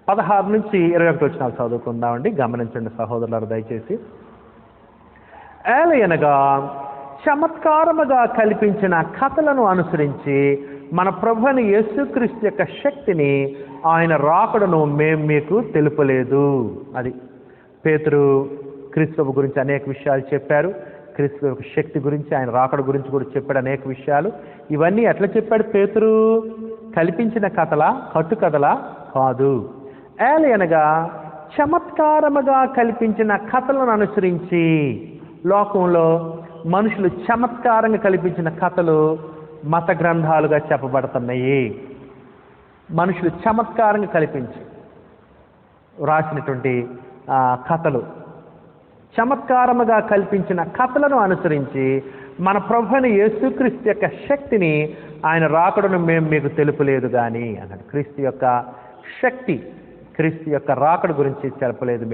16 నుంచి 21 వచనాలు చదువుకుందామండి. గమనించండి సహోదరులారు దయచేసి. ఏలయనగా చమత్కారముగా కల్పించిన కథలను అనుసరించి మన ప్రభువైన యేసుక్రీస్తు యొక్క శక్తిని, ఆయన రాకడను మేము మీకు తెలుపలేదు. అది పేతురు క్రీస్తు గురించి అనేక విషయాలు చెప్పారు. క్రీస్తు యొక్క శక్తి గురించి, ఆయన రాకడ గురించి కూడా చెప్పాడు అనేక విషయాలు. ఇవన్నీ ఎట్లా చెప్పాడు పేతురు? కల్పించిన కథలా, కట్టుకథలా కాదు. ఏలయనగా చమత్కారముగా కల్పించిన కథలను అనుసరించి, లోకంలో మనుషులు చమత్కారంగా కల్పించిన కథలు మత గ్రంథాలుగా చెప్పబడుతున్నాయి. మనుషులు చమత్కారంగా కల్పించి రాసినటువంటి కథలు, చమత్కారముగా కల్పించిన కథలను అనుసరించి మన ప్రభువైన యేసుక్రీస్తు యొక్క శక్తిని, ఆయన రాకడను మేము మీకు తెలుపలేదు కానీ అన్నాడు. క్రీస్తు యొక్క శక్తి, క్రీస్తు యొక్క రాకడ గురించి తెలపలేదు,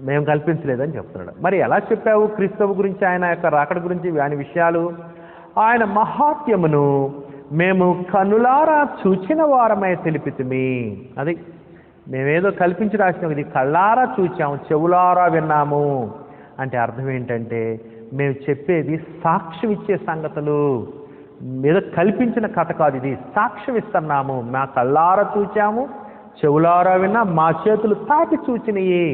మేము కల్పించలేదని చెప్తున్నాడు. మరి ఎలా చెప్పావు క్రీస్తువు గురించి, ఆయన యొక్క రాకడ గురించి ఆయన విషయాలు? ఆయన మహాత్యమును మేము కన్నులారా చూచిన వారమై తెలిపితిమి. అది మేమేదో కల్పించి రాసినాం, ఇది కళ్ళారా చూచాము, చెవులారా విన్నాము అంటే అర్థం ఏంటంటే, మేము చెప్పేది సాక్ష్యం ఇచ్చే సంగతులు, ఏదో కల్పించిన కథ కాదు, ఇది సాక్ష్యం ఇస్తున్నాము. మా కళ్ళారా చూచాము, చెవులారా విన్నా, మా చేతులు తాకి చూచినయి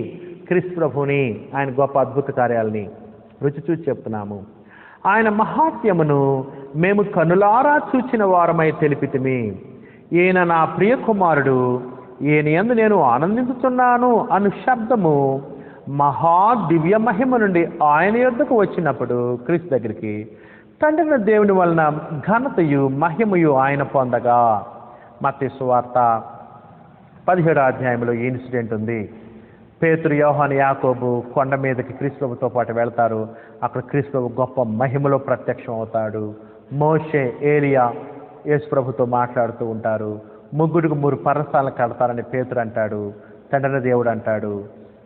క్రీస్తు ప్రభుని, ఆయన గొప్ప అద్భుత కార్యాలని రుచి చూచి చెప్తున్నాము. ఆయన మహాత్యమును మేము కనులారా చూచిన వారమై తెలిపితిమి. ఈయన నా ప్రియ కుమారుడు, ఈయన యందు నేను ఆనందించుతున్నాను అను శబ్దము మహా దివ్య మహిమ నుండి ఆయన యొద్దకు వచ్చినప్పుడు, క్రీస్తు దగ్గరికి, తండ్రి దేవుని వలన ఘనతయు మహిమయు ఆయన పొందగా. మత్తయి సువార్త 17వ అధ్యాయంలో ఈ ఇన్సిడెంట్ ఉంది. పేతురు, యోహాను, యాకోబు కొండ మీదకి క్రీస్తుతో పాటు వెళ్తారు. అక్కడ క్రీస్తు గొప్ప మహిమలో ప్రత్యక్షం అవుతాడు. మోషే, ఏలియా యేసు ప్రభుతో మాట్లాడుతూ ఉంటారు. 3 పర్ణశాలను కడతారని పేతురు అంటాడు. తండ్రి దేవుడు అంటాడు,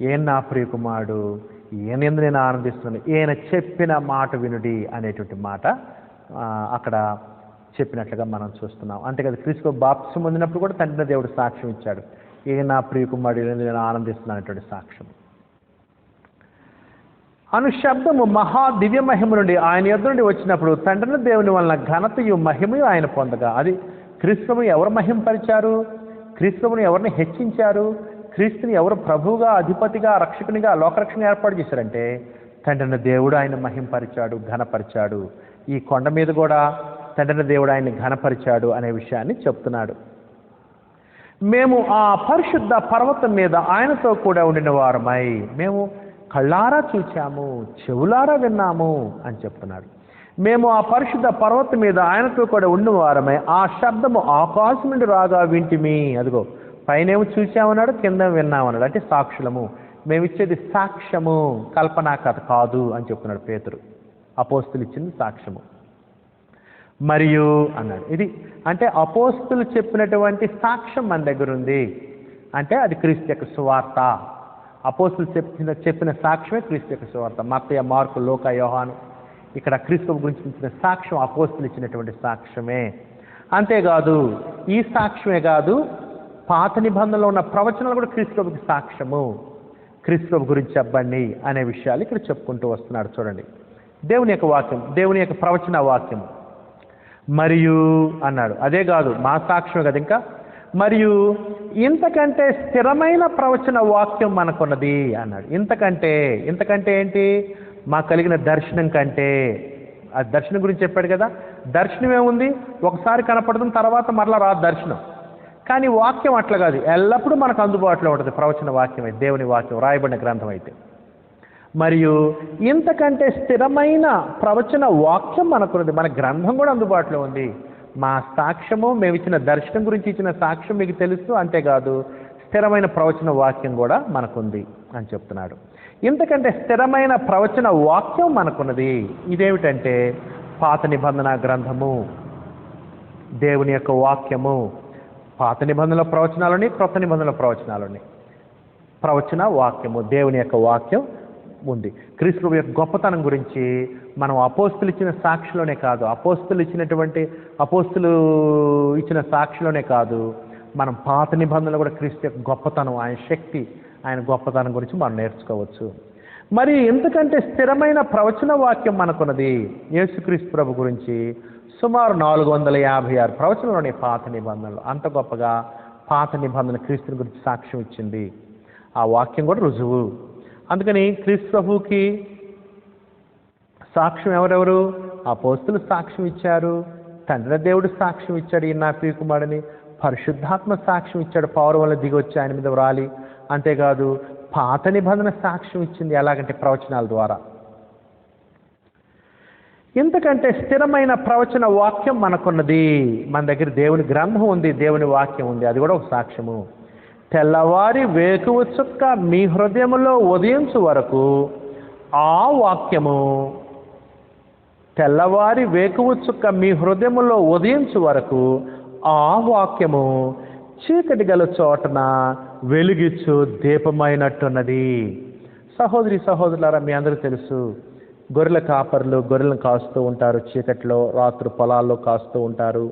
ఈయన నా ప్రియకుమారుడు, ఈయన ఎందు నేను ఆనందిస్తున్నాను, ఈయన చెప్పిన మాట వినుడి అనేటువంటి మాట అక్కడ చెప్పినట్లుగా మనం చూస్తున్నాం. అంతే కదా, క్రీస్తు బాప్తిసం పొందినప్పుడు కూడా తండ్రి దేవుడు సాక్ష్యం ఇచ్చాడు, ఈయన నా ప్రియకుమారుడు, ఈయన నేను ఆనందిస్తున్నానటువంటి సాక్ష్యం. అను శబ్దము మహా దివ్య మహిమ నుండి ఆయన యొద్ద నుండి వచ్చినప్పుడు తండ్రిని దేవుని వలన ఘనతయు మహిమయు ఆయన పొందగా. అది క్రీస్తుని ఎవరు మహింపరిచారు? క్రీస్తుని ఎవరిని హెచ్చించారు? క్రీస్తుని ఎవరు ప్రభువుగా, అధిపతిగా, రక్షకునిగా, లోకరక్షణ ఏర్పాటు చేశారంటే తండ్రిని దేవుడు ఆయన మహింపరిచాడు, ఘనపరిచాడు. ఈ కొండ మీద కూడా తండ్రిని దేవుడు ఆయన్ని ఘనపరిచాడు అనే విషయాన్ని చెప్తున్నాడు. మేము ఆ పరిశుద్ధ పర్వతం మీద ఆయనతో కూడా ఉండిన వారమై మేము కళ్ళారా చూచాము, చెవులారా విన్నాము అని చెప్తున్నాడు. మేము ఆ పరిశుద్ధ పర్వతం మీద ఆయనతో కూడా ఉండిన వారమై ఆ శబ్దము ఆకాశం నుండి రాగా వింటిమి. అదిగో పైనేమో చూచామన్నాడు, కింద విన్నామన్నాడు. అంటే సాక్షులము, మేమిచ్చేది సాక్ష్యము, కల్పనా కథ కాదు అని చెప్తున్నాడు పేతురు. అపోస్తులు ఇచ్చింది సాక్ష్యము. మరియు అన్నాడు, ఇది అంటే అపోస్తులు చెప్పినటువంటి సాక్ష్యం మన దగ్గర ఉంది అంటే అది క్రీస్తు యొక్క సువార్త. అపోస్తులు చెప్పిన సాక్ష్యమే క్రీస్తు యొక్క సువార్త. మత్తయి, మార్కు, లూకా, యోహాను ఇక్కడ క్రీస్తు గురించి ఇచ్చిన సాక్ష్యం అపోస్తులు ఇచ్చినటువంటి సాక్ష్యమే. అంతేకాదు, ఈ సాక్ష్యమే కాదు, పాత నిబంధనలో ఉన్న ప్రవచనాలు కూడా క్రీస్తుకి సాక్ష్యము. క్రీస్తు గురించి చెప్పండి అనే విషయాలు ఇక్కడ చెప్పుకుంటూ వస్తున్నాడు. చూడండి, దేవుని యొక్క వాక్యం, దేవుని యొక్క ప్రవచన వాక్యం. మరియు అన్నాడు, అదే కాదు మా సాక్ష్యం కదా, ఇంకా మరియు ఇంతకంటే స్థిరమైన ప్రవచన వాక్యం మనకున్నది అన్నాడు. ఇంతకంటే ఏంటి? మాకు కలిగిన దర్శనం కంటే. ఆ దర్శనం గురించి చెప్పాడు కదా. దర్శనం ఏముంది? ఒకసారి కనపడుతుంది, తర్వాత మరలా రాదు దర్శనం. కానీ వాక్యం అట్లా కాదు, ఎల్లప్పుడూ మనకు అందుబాటులో ఉంటుంది. ప్రవచన వాక్యం అయితే, దేవుని వాక్యం రాయబడిన గ్రంథం అయితే. మరియు ఇంతకంటే స్థిరమైన ప్రవచన వాక్యం మనకున్నది, మన గ్రంథం కూడా అందుబాటులో ఉంది. మా సాక్ష్యము, మేము ఇచ్చిన దర్శనం గురించి ఇచ్చిన సాక్ష్యం మీకు తెలుసు. అంతేకాదు, స్థిరమైన ప్రవచన వాక్యం కూడా మనకుంది అని చెప్తున్నాడు. ఇంతకంటే స్థిరమైన ప్రవచన వాక్యం మనకున్నది. ఇదేమిటంటే పాత నిబంధన గ్రంథము, దేవుని యొక్క వాక్యము. పాత నిబంధనల ప్రవచనాలని, క్రొత్త నిబంధనల ప్రవచనాలని. ప్రవచన వాక్యము, దేవుని యొక్క వాక్యం ఉంది. క్రీస్తు యొక్క గొప్పతనం గురించి మనం అపోస్తులు ఇచ్చిన సాక్షిలోనే కాదు, అపోస్తులు ఇచ్చిన సాక్షిలోనే కాదు, మనం పాత నిబంధనలు కూడా క్రీస్తు యొక్క గొప్పతనం, ఆయన శక్తి, ఆయన గొప్పతనం గురించి మనం నేర్చుకోవచ్చు. మరి ఎందుకంటే స్థిరమైన ప్రవచన వాక్యం మనకున్నది. యేసుక్రీస్తు ప్రభు గురించి సుమారు 456 ప్రవచనాలున్నాయి పాత నిబంధనలు. అంత గొప్పగా పాత నిబంధన క్రీస్తుని గురించి సాక్ష్యం ఇచ్చింది. ఆ వాక్యం కూడా రుజువు. అందుకని క్రీస్తు ప్రభువుకి సాక్ష్యం ఎవరెవరు? అపోస్తులు సాక్ష్యం ఇచ్చారు, తండ్రి దేవుడు సాక్ష్యం ఇచ్చాడు, ఈయన నా ప్రియకుమారుడని. పరిశుద్ధాత్మ సాక్ష్యం ఇచ్చాడు, పౌరం వల్ల దిగి వచ్చి ఆయన మీద వ్రాలి. అంతేకాదు పాత నిబంధన సాక్ష్యం ఇచ్చింది. ఎలాగంటే ప్రవచనాల ద్వారా. ఎందుకంటే స్థిరమైన ప్రవచన వాక్యం మనకున్నది. మన దగ్గర దేవుని గ్రంథం ఉంది, దేవుని వాక్యం ఉంది, అది కూడా ఒక సాక్ష్యము. తెల్లవారి వేకువ చుక్క మీ హృదయములో ఉదయించు వరకు ఆ వాక్యము, తెల్లవారి వేకువ చుక్క మీ హృదయములో ఉదయించు వరకు ఆ వాక్యము చీకటి గల చోటన వెలుగిచ్చు దీపమైనట్టున్నది. సహోదరి సహోదరులారా, మీ అందరికీ తెలుసు, గొర్రెల కాపర్లు గొర్రెలను కాస్తూ ఉంటారు, చీకట్లో రాత్రి పొలాల్లో కాస్తూ ఉంటారు,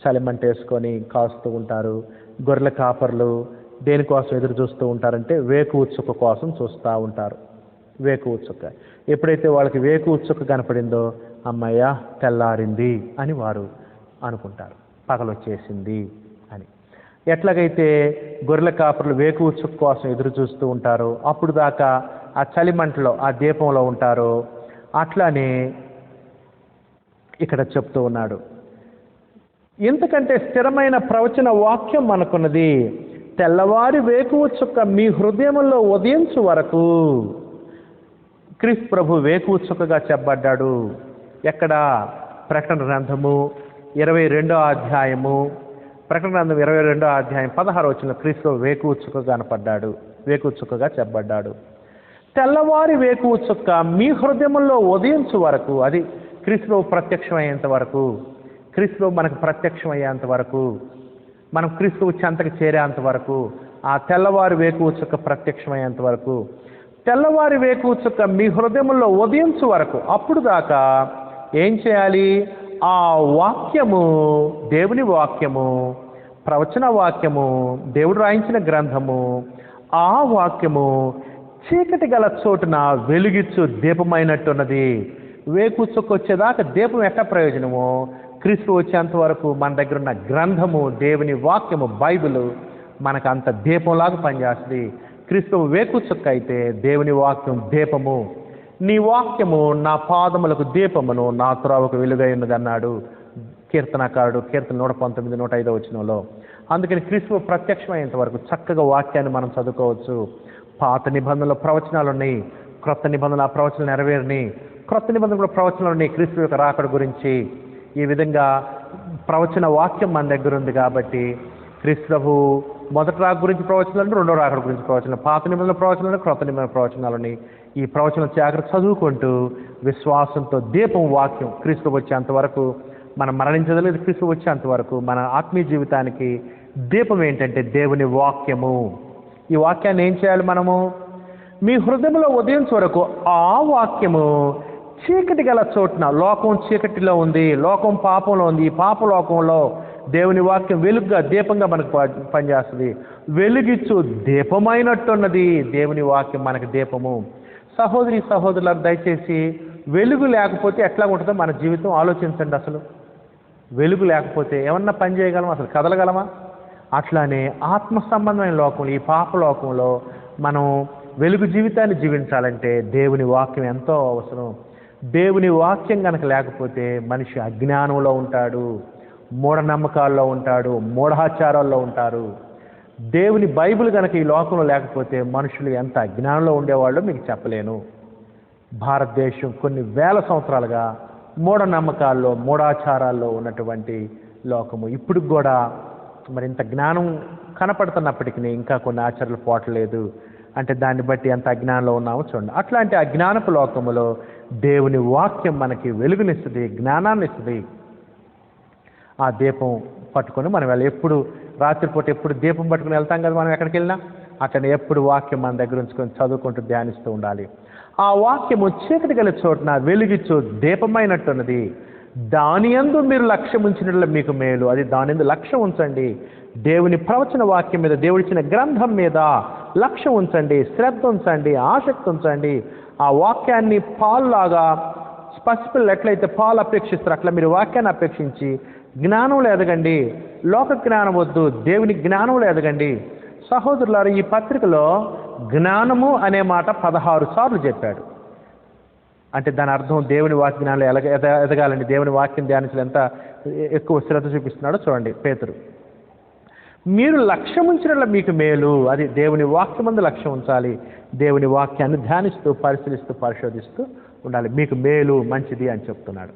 చలిమంటేసుకొని కాస్తూ ఉంటారు. గొర్రెల కాపర్లు దేనికోసం ఎదురు చూస్తూ ఉంటారంటే వేకువ చుక్క కోసం చూస్తూ ఉంటారు. వేకువ చుక్క ఎప్పుడైతే వాళ్ళకి వేకువ చుక్క కనపడిందో అమ్మయ్య తెల్లారింది అని వారు అనుకుంటారు, పగలొచ్చేసింది అని. ఎట్లాగైతే గొర్రెల కాపర్లు వేకువ చుక్క కోసం ఎదురు చూస్తూ ఉంటారో, అప్పుడు దాకా ఆ చలిమంటలో ఆ దీపంలో ఉంటారో, అట్లానే ఇక్కడ చెప్తూ ఉన్నాడు. ఎందుకంటే స్థిరమైన ప్రవచన వాక్యం మనకున్నది. తెల్లవారి వేకువ చుక్క మీ హృదయంలో ఉదయించు వరకు. క్రీస్తు ప్రభు వేకువ చుక్కగా చెప్పబడ్డాడు. ఎక్కడ? ప్రకటన గ్రంథము 22వ అధ్యాయము, ప్రకటన గ్రంథం 22వ అధ్యాయం 16వ వచనంలో క్రీస్తు వేకువ చుక్కగా కనపడ్డాడు, వేకువ చుక్కగా చెప్పబడ్డాడు. తెల్లవారి వేకువ చుక్క మీ హృదయంలో ఉదయించు వరకు. అది క్రీస్తు ప్రత్యక్షమయ్యేంత వరకు, క్రీస్తు మనకు ప్రత్యక్షమయ్యేంత వరకు, మనం క్రీస్తు చెంతకు చేరేంత వరకు, ఆ తెల్లవారి వేకువ చుక్క ప్రత్యక్షమయ్యేంత వరకు, తెల్లవారి వేకువ చుక్క మీ హృదయంలో ఉదయించు వరకు. అప్పుడు దాకా ఏం చేయాలి? ఆ వాక్యము, దేవుని వాక్యము, ప్రవచన వాక్యము, దేవుడు రాయించిన గ్రంథము, ఆ వాక్యము చీకటి గల చోటున వెలుగిచ్చు దీపమైనట్టున్నది. వేకువ చుక్క వచ్చేదాకా దీపం ఎట్లా ప్రయోజనమో, క్రీస్తు వచ్చేంత వరకు మన దగ్గర ఉన్న గ్రంథము, దేవుని వాక్యము, బైబిల్ మనకు అంత దీపంలాగా పనిచేస్తుంది. క్రీస్తు వేకువ చుక్క అయితే దేవుని వాక్యం దీపము. నీ వాక్యము నా పాదములకు దీపమును, నా త్రోవకు వెలుగై ఉన్నది అన్నాడు కీర్తనకారుడు, కీర్తన 119, 105 వచనంలో. అందుకని క్రీస్తు ప్రత్యక్షమయ్యేంత వరకు చక్కగా వాక్యాన్ని మనం చదువుకోవచ్చు. పాత నిబంధనలో ప్రవచనాలు ఉన్నాయి, క్రొత్త నిబంధనలు ఆ ప్రవచనాలు నెరవేరినాయి. క్రొత్త నిబంధనలు ప్రవచనాలు ఉన్నాయి క్రీస్తు యొక్క రాకడ గురించి. ఈ విధంగా ప్రవచన వాక్యం మన దగ్గర ఉంది కాబట్టి క్రీస్తు ప్రభు మొదటి రాక గురించి ప్రవచనాలు, రెండో రాకడ గురించి ప్రవచనాలు, పాత నిబంధనల ప్రవచనాలు, క్రొత్త నిబంధనల ప్రవచనాలని ఈ ప్రవచనం జాగ్రత్త చదువుకుంటూ విశ్వాసంతో దీపం వాక్యం క్రీస్తు వచ్చేంత వరకు మనం మరణించదలేదు. క్రీస్తు వచ్చేంత వరకు మన ఆత్మీయ జీవితానికి దీపం ఏంటంటే దేవుని వాక్యము. ఈ వాక్యాన్ని ఏం చేయాలి మనము? మీ హృదయంలో ఉదయించే వరకు ఆ వాక్యము చీకటి గల చోటున, లోకం చీకటిలో ఉంది, లోకం పాపంలో ఉంది, ఈ పాప లోకంలో దేవుని వాక్యం వెలుగుగా దీపంగా మనకు పనిచేస్తుంది. వెలుగిచ్చు దీపమైనట్టున్నది దేవుని వాక్యం మనకు దీపము. సహోదరి సహోదరులకు దయచేసి వెలుగు లేకపోతే ఎట్లా ఉంటుందో మన జీవితం ఆలోచించండి. అసలు వెలుగు లేకపోతే ఏమన్నా పని చేయగలమా? అసలు కదలగలమా? అట్లానే ఆత్మ సంబంధమైన లోకంలో, ఈ పాప లోకంలో మనం వెలుగు జీవితాన్ని జీవించాలంటే దేవుని వాక్యం ఎంతో అవసరం. దేవుని వాక్యం కనుక లేకపోతే మనిషి అజ్ఞానంలో ఉంటాడు, మూఢనమ్మకాల్లో ఉంటాడు, మూఢాచారాల్లో ఉంటారు. దేవుని బైబిల్ కనుక ఈ లోకంలో లేకపోతే మనుషులు ఎంత అజ్ఞానంలో ఉండేవాళ్ళో మీకు చెప్పలేను. భారతదేశం కొన్ని వేల సంవత్సరాలుగా మూఢనమ్మకాల్లో, మూఢాచారాల్లో ఉన్నటువంటి లోకము. ఇప్పుడు కూడా మరి ఇంత జ్ఞానం కనపడుతున్నప్పటికీ ఇంకా కొన్ని ఆచారాలు పోవట్లేదు. అంటే దాన్ని బట్టి ఎంత అజ్ఞానంలో ఉన్నామో చూడండి. అట్లాంటి అజ్ఞానపు లోకములో దేవుని వాక్యం మనకి వెలుగునిస్తుంది, జ్ఞానాన్ని ఇస్తుంది. ఆ దీపం పట్టుకొని మనం ఎప్పుడు రాత్రిపూట ఎప్పుడు దీపం పట్టుకుని వెళ్తాం కదా మనం ఎక్కడికి వెళ్ళినా, అట్లనే ఎప్పుడు వాక్యం మన దగ్గర ఉంచుకొని చదువుకుంటూ ధ్యానిస్తూ ఉండాలి. ఆ వాక్యము చీకటి గల చోటున వెలుగిచ్చు దీపమైనట్టున్నది. దాని యందు మీరు లక్ష్యం ఉంచినట్ల మీకు మేలు. అది దాని యందు లక్ష్యం ఉంచండి. దేవుని ప్రవచన వాక్యం మీద, దేవుడిచ్చిన గ్రంథం మీద లక్ష్యం ఉంచండి, శ్రద్ధ ఉంచండి, ఆసక్తి ఉంచండి. ఆ వాక్యాన్ని పాలులాగా పసిపిల్లలు ఎట్లయితే పాలు అపేక్షిస్తారు అట్లా మీరు వాక్యాన్ని అపేక్షించి జ్ఞానంలో ఎదగండి. లోక జ్ఞానం వద్దు, దేవుని జ్ఞానంలో ఎదగండి. సహోదరులారు, ఈ పత్రికలో జ్ఞానము అనే మాట 16 సార్లు చెప్పాడు. అంటే దాని అర్థం దేవుని వాక్య జ్ఞానంలో ఎదగాలండి. దేవుని వాక్యం ధ్యానించడం ఎంత ఎక్కువ శ్రద్ధ చూపిస్తున్నాడో చూడండి. పేతురు, మీరు లక్ష్యం ఉంచినట్ల మీకు మేలు. అది దేవుని వాక్యమందు లక్ష్యం ఉంచాలి. దేవుని వాక్యాన్ని ధ్యానిస్తూ పరిశీలిస్తూ పరిశోధిస్తూ ఉండాలి. మీకు మేలు, మంచిది అని చెప్తున్నాడు.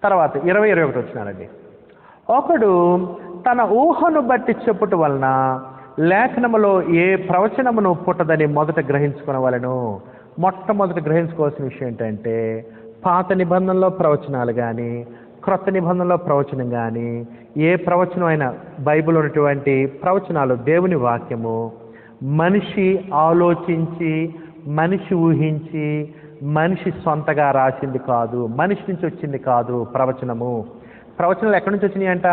తర్వాత 20-21 వచ్చినారండి. ఒకడు తన ఊహను బట్టి చెప్పుట వలన లేఖనములో ఏ ప్రవచనమును పుట్టదని మొదట గ్రహించుకునవలెను. మొట్టమొదట గ్రహించుకోవాల్సిన విషయం ఏంటంటే, పాత నిబంధనలో ప్రవచనాలు కానీ క్రొత్త నిబంధనలో ప్రవచనం కానీ ఏ ప్రవచనం అయినా బైబిల్ ఉన్నటువంటి ప్రవచనాలు దేవుని వాక్యము మనిషి ఆలోచించి, మనిషి ఊహించి, మనిషి సొంతగా రాసింది కాదు, మనిషి నుంచి వచ్చింది కాదు. ప్రవచనాలు ఎక్కడి నుంచి వచ్చినాయి అంట?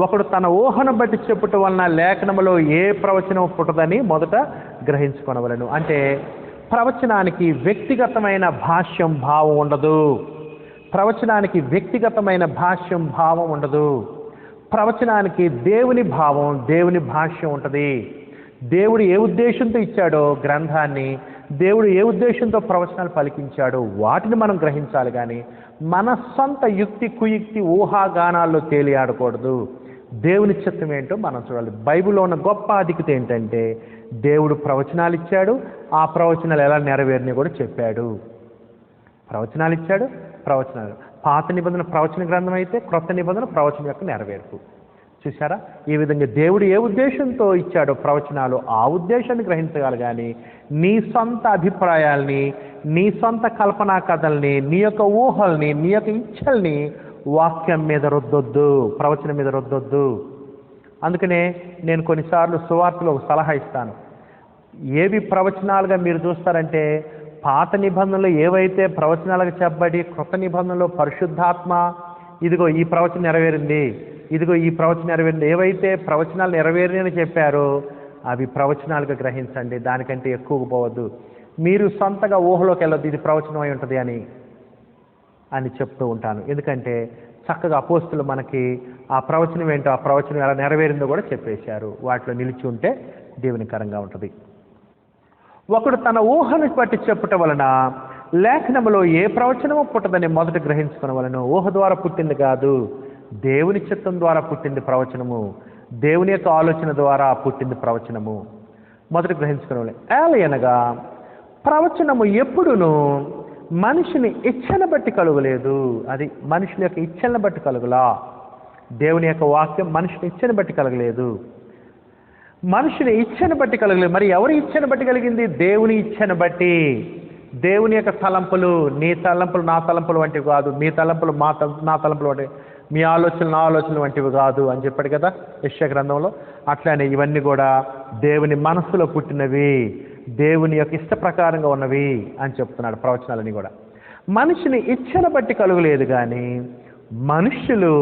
ఒకడు తన ఊహను బట్టి చెప్పుట వలన లేఖనములో ఏ ప్రవచనం పుట్టదని మొదట గ్రహించుకొనవలెను. అంటే ప్రవచనానికి వ్యక్తిగతమైన భాష్యం భావం ఉండదు. ప్రవచనానికి వ్యక్తిగతమైన భాష్యం భావం ఉండదు. ప్రవచనానికి దేవుని భావం, దేవుని భాష్యం ఉంటుంది. దేవుడు ఏ ఉద్దేశంతో ఇచ్చాడో గ్రంథాన్ని, దేవుడు ఏ ఉద్దేశంతో ప్రవచనాలు పలికించాడో వాటిని మనం గ్రహించాలి. కానీ మన సొంత యుక్తి కుయుక్తి ఊహాగానాల్లో తేలియాడకూడదు. దేవుని చిత్తం ఏంటో మనం చూడాలి. బైబిల్లో ఉన్న గొప్ప అధికత ఏంటంటే, దేవుడు ప్రవచనాలు ఇచ్చాడు, ఆ ప్రవచనాలు ఎలా నెరవేరినాయి కూడా చెప్పాడు. ప్రవచనాలు ఇచ్చాడు, ప్రవచనాలు. పాత నిబంధన ప్రవచన గ్రంథం అయితే, క్రొత్త నిబంధన ప్రవచనం యొక్క నెరవేర్పు. చూసారా? ఈ విధంగా దేవుడు ఏ ఉద్దేశంతో ఇచ్చాడో ప్రవచనాలు ఆ ఉద్దేశాన్ని గ్రహించగలగాలి. కానీ నీ సొంత అభిప్రాయాల్ని, నీ సొంత కల్పనా కథల్ని, నీ యొక్క ఊహల్ని, నీ యొక్క ఇచ్చల్ని వాక్యం మీద రుద్దొద్దు, ప్రవచనం మీద రుద్దొద్దు. అందుకనే నేను కొన్నిసార్లు సువార్తలో ఒక సలహా ఇస్తాను. ఏవి ప్రవచనాలుగా మీరు చూస్తారంటే, పాత నిబంధనలు ఏవైతే ప్రవచనాలుగా చెప్పబడి క్రొత్త నిబంధనలో పరిశుద్ధాత్మ ఇదిగో ఈ ప్రవచనం నెరవేరింది, ఇదిగో ఈ ప్రవచనం నెరవేరింది, ఏవైతే ప్రవచనాలు నెరవేరినని చెప్పారో అవి ప్రవచనాలుగా గ్రహించండి. దానికంటే ఎక్కువగా పోవద్దు. మీరు సొంతగా ఊహలోకి వెళ్ళొద్దు ఇది ప్రవచనం అయి ఉంటుంది అని చెప్తూ ఉంటాను. ఎందుకంటే చక్కగా అపోస్తులు మనకి ఆ ప్రవచనం ఏంటో, ఆ ప్రవచనం ఎలా నెరవేరిందో కూడా చెప్పేశారు. వాటిలో నిలిచి ఉంటే దేవునికరంగా ఉంటుంది. ఒకడు తన ఊహను బట్టి చెప్పుట వలన లేఖనములో ఏ ప్రవచనము పుట్టదని మొదట గ్రహించుకునవలెను. ఊహ ద్వారా పుట్టింది కాదు, దేవుని చిత్తం ద్వారా పుట్టింది ప్రవచనము. దేవుని యొక్క ఆలోచన ద్వారా పుట్టింది ప్రవచనము. మొదట గ్రహించుకునవలెను. ఏలయనగా ప్రవచనము ఎప్పుడును మనిషిని ఇచ్చను బట్టి కలుగలేదు. అది మనుషుల యొక్క ఇచ్చలను బట్టి కలుగులా. దేవుని యొక్క వాక్యం మనిషిని ఇచ్చను బట్టి కలగలేదు. మనుషుని ఇచ్చను బట్టి కలగలేదు. మరి ఎవరి ఇచ్చను బట్టి కలిగింది? దేవుని ఇచ్చను బట్టి. దేవుని యొక్క తలంపులు నీ తలంపులు నా తలంపులు వంటివి కాదు, మీ తలంపులు నా తలంపులు వంటివి, మీ ఆలోచనలు నా ఆలోచనలు వంటివి కాదు అని చెప్పాడు కదా యెషయా గ్రంథంలో. అట్లానే ఇవన్నీ కూడా దేవుని మనస్సులో పుట్టినవి, దేవుని యొక్క ఇష్ట ప్రకారంగా ఉన్నవి అని చెప్తున్నాడు. ప్రవచనాలని కూడా మనిషిని ఇచ్చను బట్టి కలుగలేదు. కానీ మనుష్యులు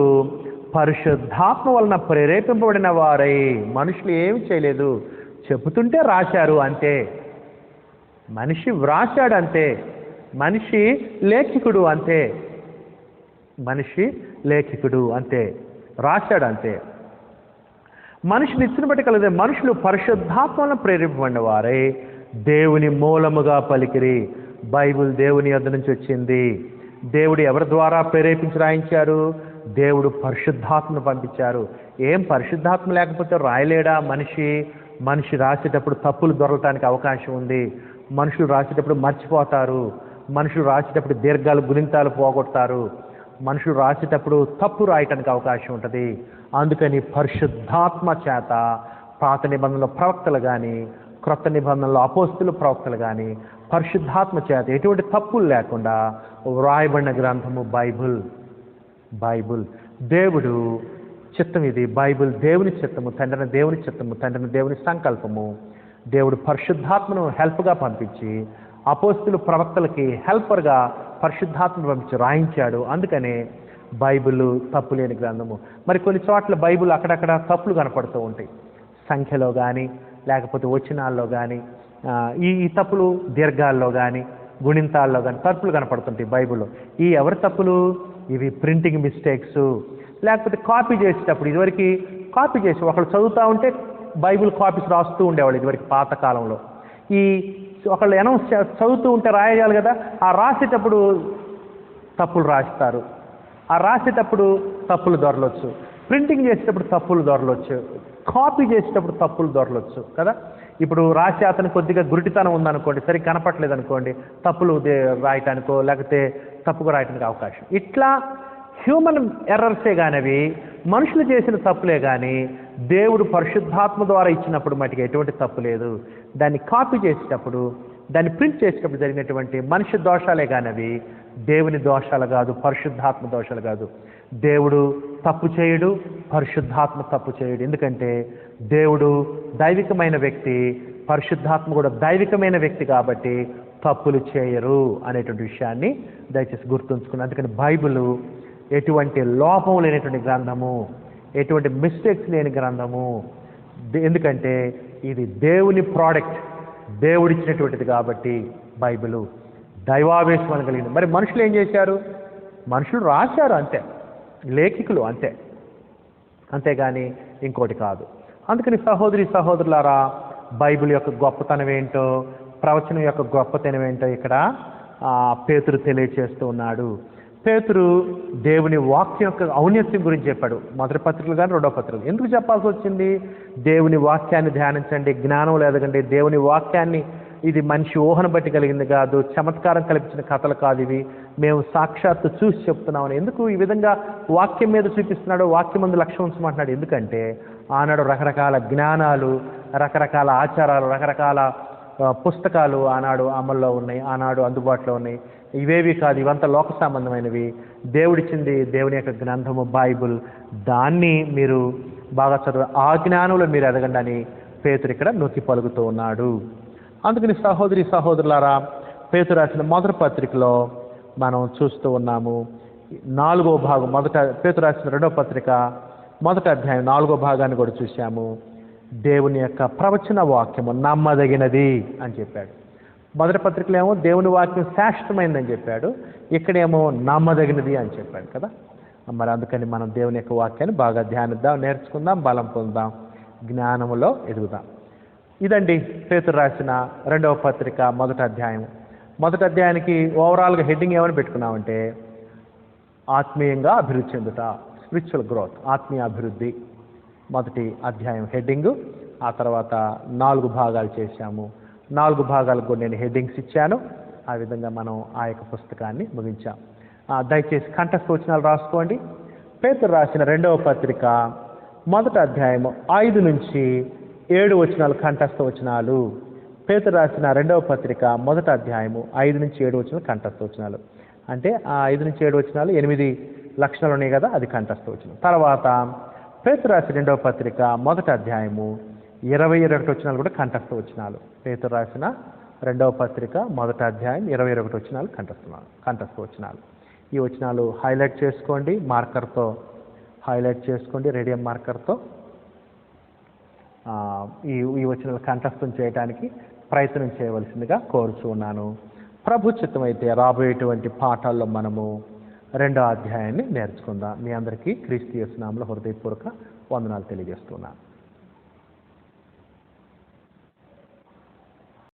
పరిశుద్ధాత్మ వలన ప్రేరేపింపబడిన వారై, మనుషులు ఏమి చేయలేదు, చెబుతుంటే రాశారు అంతే. మనిషి వ్రాశాడు అంతే, మనిషి లేఖికుడు అంతే, మనిషి లేఖికుడు అంతే, రాశాడు అంతే. మనిషిని ఇచ్చిన బట్టి కలిగే మనుషులు పరిశుద్ధాత్మలను ప్రేరేపింపబడిన వారై దేవుని మూలముగా పలికిరి. బైబిల్ దేవుని యొద్ద నుంచి వచ్చింది. దేవుడు ఎవరి ద్వారా ప్రేరేపించి రాయించారు? దేవుడు పరిశుద్ధాత్మను పంపించారు. ఏం పరిశుద్ధాత్మ లేకపోతే రాయలేడా మనిషి రాసేటప్పుడు తప్పులు దొరకటానికి అవకాశం ఉంది. మనుషులు రాసేటప్పుడు మర్చిపోతారు. మనుషులు రాసేటప్పుడు దీర్ఘాలు గుణింతాలు పోగొడతారు. మనుషులు రాసేటప్పుడు తప్పు రాయటానికి అవకాశం ఉంటుంది. అందుకని పరిశుద్ధాత్మ చేత పాత నిబంధనలో ప్రవక్తలు కానీ క్రొత్త నిబంధనలో అపోస్తులు ప్రవక్తలు కానీ పరిశుద్ధాత్మ చేత ఎటువంటి తప్పులు లేకుండా వ్రాయబడిన గ్రంథము బైబుల్. దేవుడు చిత్తం ఇది. బైబిల్ దేవుని చిత్తము, తండ్రిని దేవుని చిత్తము, తండ్రిని దేవుని సంకల్పము. దేవుడు పరిశుద్ధాత్మను హెల్ప్గా పంపించి అపోస్తులు ప్రవక్తలకి హెల్పర్గా పరిశుద్ధాత్మను పంపించి రాయించాడు. అందుకనే బైబిల్ తప్పు లేని గ్రంథము. మరి కొన్ని చోట్ల బైబిల్ అక్కడక్కడ తప్పులు కనపడుతూ ఉంటాయి, సంఖ్యలో కానీ లేకపోతే వచనాల్లో కానీ, ఈ తప్పులు దీర్ఘాల్లో కానీ గుణింతాల్లో కానీ తప్పులు కనపడుతుంటాయి బైబిల్లో. ఈ ఎవరి తప్పులు? ఇవి ప్రింటింగ్ మిస్టేక్స్, లేకపోతే కాపీ చేసేటప్పుడు. ఇదివరకు కాపీ చేసి ఒకళ్ళు చదువుతూ ఉంటే బైబిల్ కాపీస్ రాస్తూ ఉండేవాళ్ళు ఇదివరకు పాతకాలంలో. ఈ ఒకళ్ళు అనౌన్స్ చదువుతూ ఉంటే రాయాలి కదా, ఆ రాసేటప్పుడు తప్పులు రాస్తారు, ఆ రాసేటప్పుడు తప్పులు దొరలొచ్చు, ప్రింటింగ్ చేసేటప్పుడు తప్పులు దొరలొచ్చు, కాపీ చేసేటప్పుడు తప్పులు దొరలొచ్చు కదా. ఇప్పుడు రాసే అతను కొద్దిగా గురిటితనం ఉందనుకోండి, సరిగ్గా కనపట్లేదు అనుకోండి, తప్పులు రాయటానికో లేకపోతే తప్పుగా రాయటానికి అవకాశం. ఇట్లా హ్యూమన్ ఎర్రర్సే కానివి మనుషులు చేసిన తప్పులే కానీ దేవుడు పరిశుద్ధాత్మ ద్వారా ఇచ్చినప్పుడు మటుకు ఎటువంటి తప్పు లేదు. దాన్ని కాపీ చేసేటప్పుడు, దాన్ని ప్రింట్ చేసేటప్పుడు జరిగినటువంటి మనిషి దోషాలే కానివి దేవుని దోషాలు కాదు, పరిశుద్ధాత్మ దోషాలు కాదు. దేవుడు తప్పు చేయడు, పరిశుద్ధాత్మ తప్పు చేయడు. ఎందుకంటే దేవుడు దైవికమైన వ్యక్తి, పరిశుద్ధాత్మ కూడా దైవికమైన వ్యక్తి కాబట్టి తప్పులు చేయరు అనేటువంటి విషయాన్ని దయచేసి గుర్తుంచుకున్నాను. అందుకని బైబిల్ ఎటువంటి లోపం లేనటువంటి గ్రంథము, ఎటువంటి మిస్టేక్స్ లేని గ్రంథము. ఎందుకంటే ఇది దేవుని ప్రోడక్ట్, దేవుడిచ్చినటువంటిది కాబట్టి బైబిలు దైవావేశం కలిగింది. మరి మనుషులు ఏం చేశారు? మనుషులు రాశారు అంతే, లేఖికులు అంతే, అంతేగాని ఇంకోటి కాదు. అందుకని సహోదరులారా, బైబిల్ యొక్క గొప్పతనం ఏంటో, ప్రవచనం యొక్క గొప్పతనం ఏంటో ఇక్కడ పేతురు తెలియచేస్తూ ఉన్నాడు. పేతురు దేవుని వాక్యం యొక్క ఔన్నత్యం గురించి చెప్పాడు. మొదటి పత్రికలు కానీ రెండో పత్రికలు. ఎందుకు చెప్పాల్సి వచ్చింది? దేవుని వాక్యాన్ని ధ్యానించండి, జ్ఞానం ఎదగండి. దేవుని వాక్యాన్ని ఇది మనిషి ఊహను బట్టి కలిగింది కాదు, చమత్కారం కల్పించిన కథలు కాదు ఇవి, మేము సాక్షాత్తు చూసి చెప్తున్నామని. ఎందుకు ఈ విధంగా వాక్యం మీద చూపిస్తున్నాడు? వాక్యం ముందు లక్ష్యం ఉంచమంటున్నాడు. ఎందుకంటే ఆనాడు రకరకాల జ్ఞానాలు, రకరకాల ఆచారాలు, రకరకాల పుస్తకాలు ఆనాడు అమల్లో ఉన్నాయి, ఆనాడు అందుబాటులో ఉన్నాయి. ఇవేవి కాదు, ఇవంతా లోక సంబంధమైనవి. దేవుడిచ్చింది దేవుని యొక్క గ్రంథము బైబిల్. దాన్ని మీరు బాగా చదువు, ఆ జ్ఞానంలో మీరు ఎదగండి అని పేతురు ఇక్కడ నొక్కి పలుకుతూ ఉన్నాడు. అందుకని సహోదరులారా, పేతురు రాసిన మొదటి పత్రికలో మనం చూస్తూ ఉన్నాము. 4వ భాగం, పేతురు రాసిన 2వ పత్రిక 1వ అధ్యాయం 4వ భాగాన్ని కూడా చూశాము. దేవుని యొక్క ప్రవచన వాక్యము నమ్మదగినది అని చెప్పాడు. మొదటి పత్రికలో ఏమో దేవుని వాక్యం శాశ్వతమైందని చెప్పాడు, ఇక్కడేమో నమ్మదగినది అని చెప్పాడు కదా. మరి అందుకని మనం దేవుని యొక్క వాక్యాన్ని బాగా ధ్యానిద్దాం, నేర్చుకుందాం, బలం పొందాం, జ్ఞానములో ఎదుగుదాం. ఇదండి పేతురు రాసిన 2వ పత్రిక 1వ అధ్యాయం. 1వ అధ్యాయానికి ఓవరాల్గా హెడ్డింగ్ ఏమని పెట్టుకున్నామంటే ఆత్మీయంగా అభివృద్ధి చెందుట, స్పిరిచువల్ గ్రోత్, ఆత్మీయ అభివృద్ధి. 1వ అధ్యాయం హెడ్డింగు. ఆ తర్వాత 4 భాగాలు చేశాము. 4 భాగాలకు కూడా నేను హెడ్డింగ్స్ ఇచ్చాను. ఆ విధంగా మనం ఆ యొక్క పుస్తకాన్ని ముగించాం. దయచేసి కంఠస్థ వచనాలు రాసుకోండి. పేతురు రాసిన 2వ పత్రిక 1వ అధ్యాయము 5 నుంచి 7 వచనాలు కంఠస్థ వచనాలు. పేతురు రాసిన 2వ పత్రిక 1వ అధ్యాయము 5 నుంచి 7 వచనాలు కంఠస్థ వచనాలు. అంటే ఆ 5 నుంచి 7 వచనాలు 8 లక్షణాలు ఉన్నాయి కదా, అది కంఠస్థ వచనం. తర్వాత పేతురు రాసిన 2వ పత్రిక 1వ అధ్యాయము 20-21 వచనాలు కూడా కంఠస్థ వచనాలు. పేతురు రాసిన 2వ పత్రిక 1వ అధ్యాయం 20-21 వచనాలు కంఠస్థ వచనాలు. ఈ వచనాలు హైలైట్ చేసుకోండి, మార్కర్తో హైలైట్ చేసుకోండి, రేడియం మార్కర్తో. ఈ వచనాలు కంఠస్థం చేయడానికి ప్రయత్నం చేయవలసిందిగా కోరుచూ ఉన్నాను. ప్రభు చిత్తమైతే రాబోయేటువంటి పాఠాల్లో మనము 2వ అధ్యాయాన్ని నేర్చుకుందాం. మీ అందరికీ క్రీస్తు యేసు నామములో హృదయపూర్వక వందనాలు తెలియజేస్తున్నాను.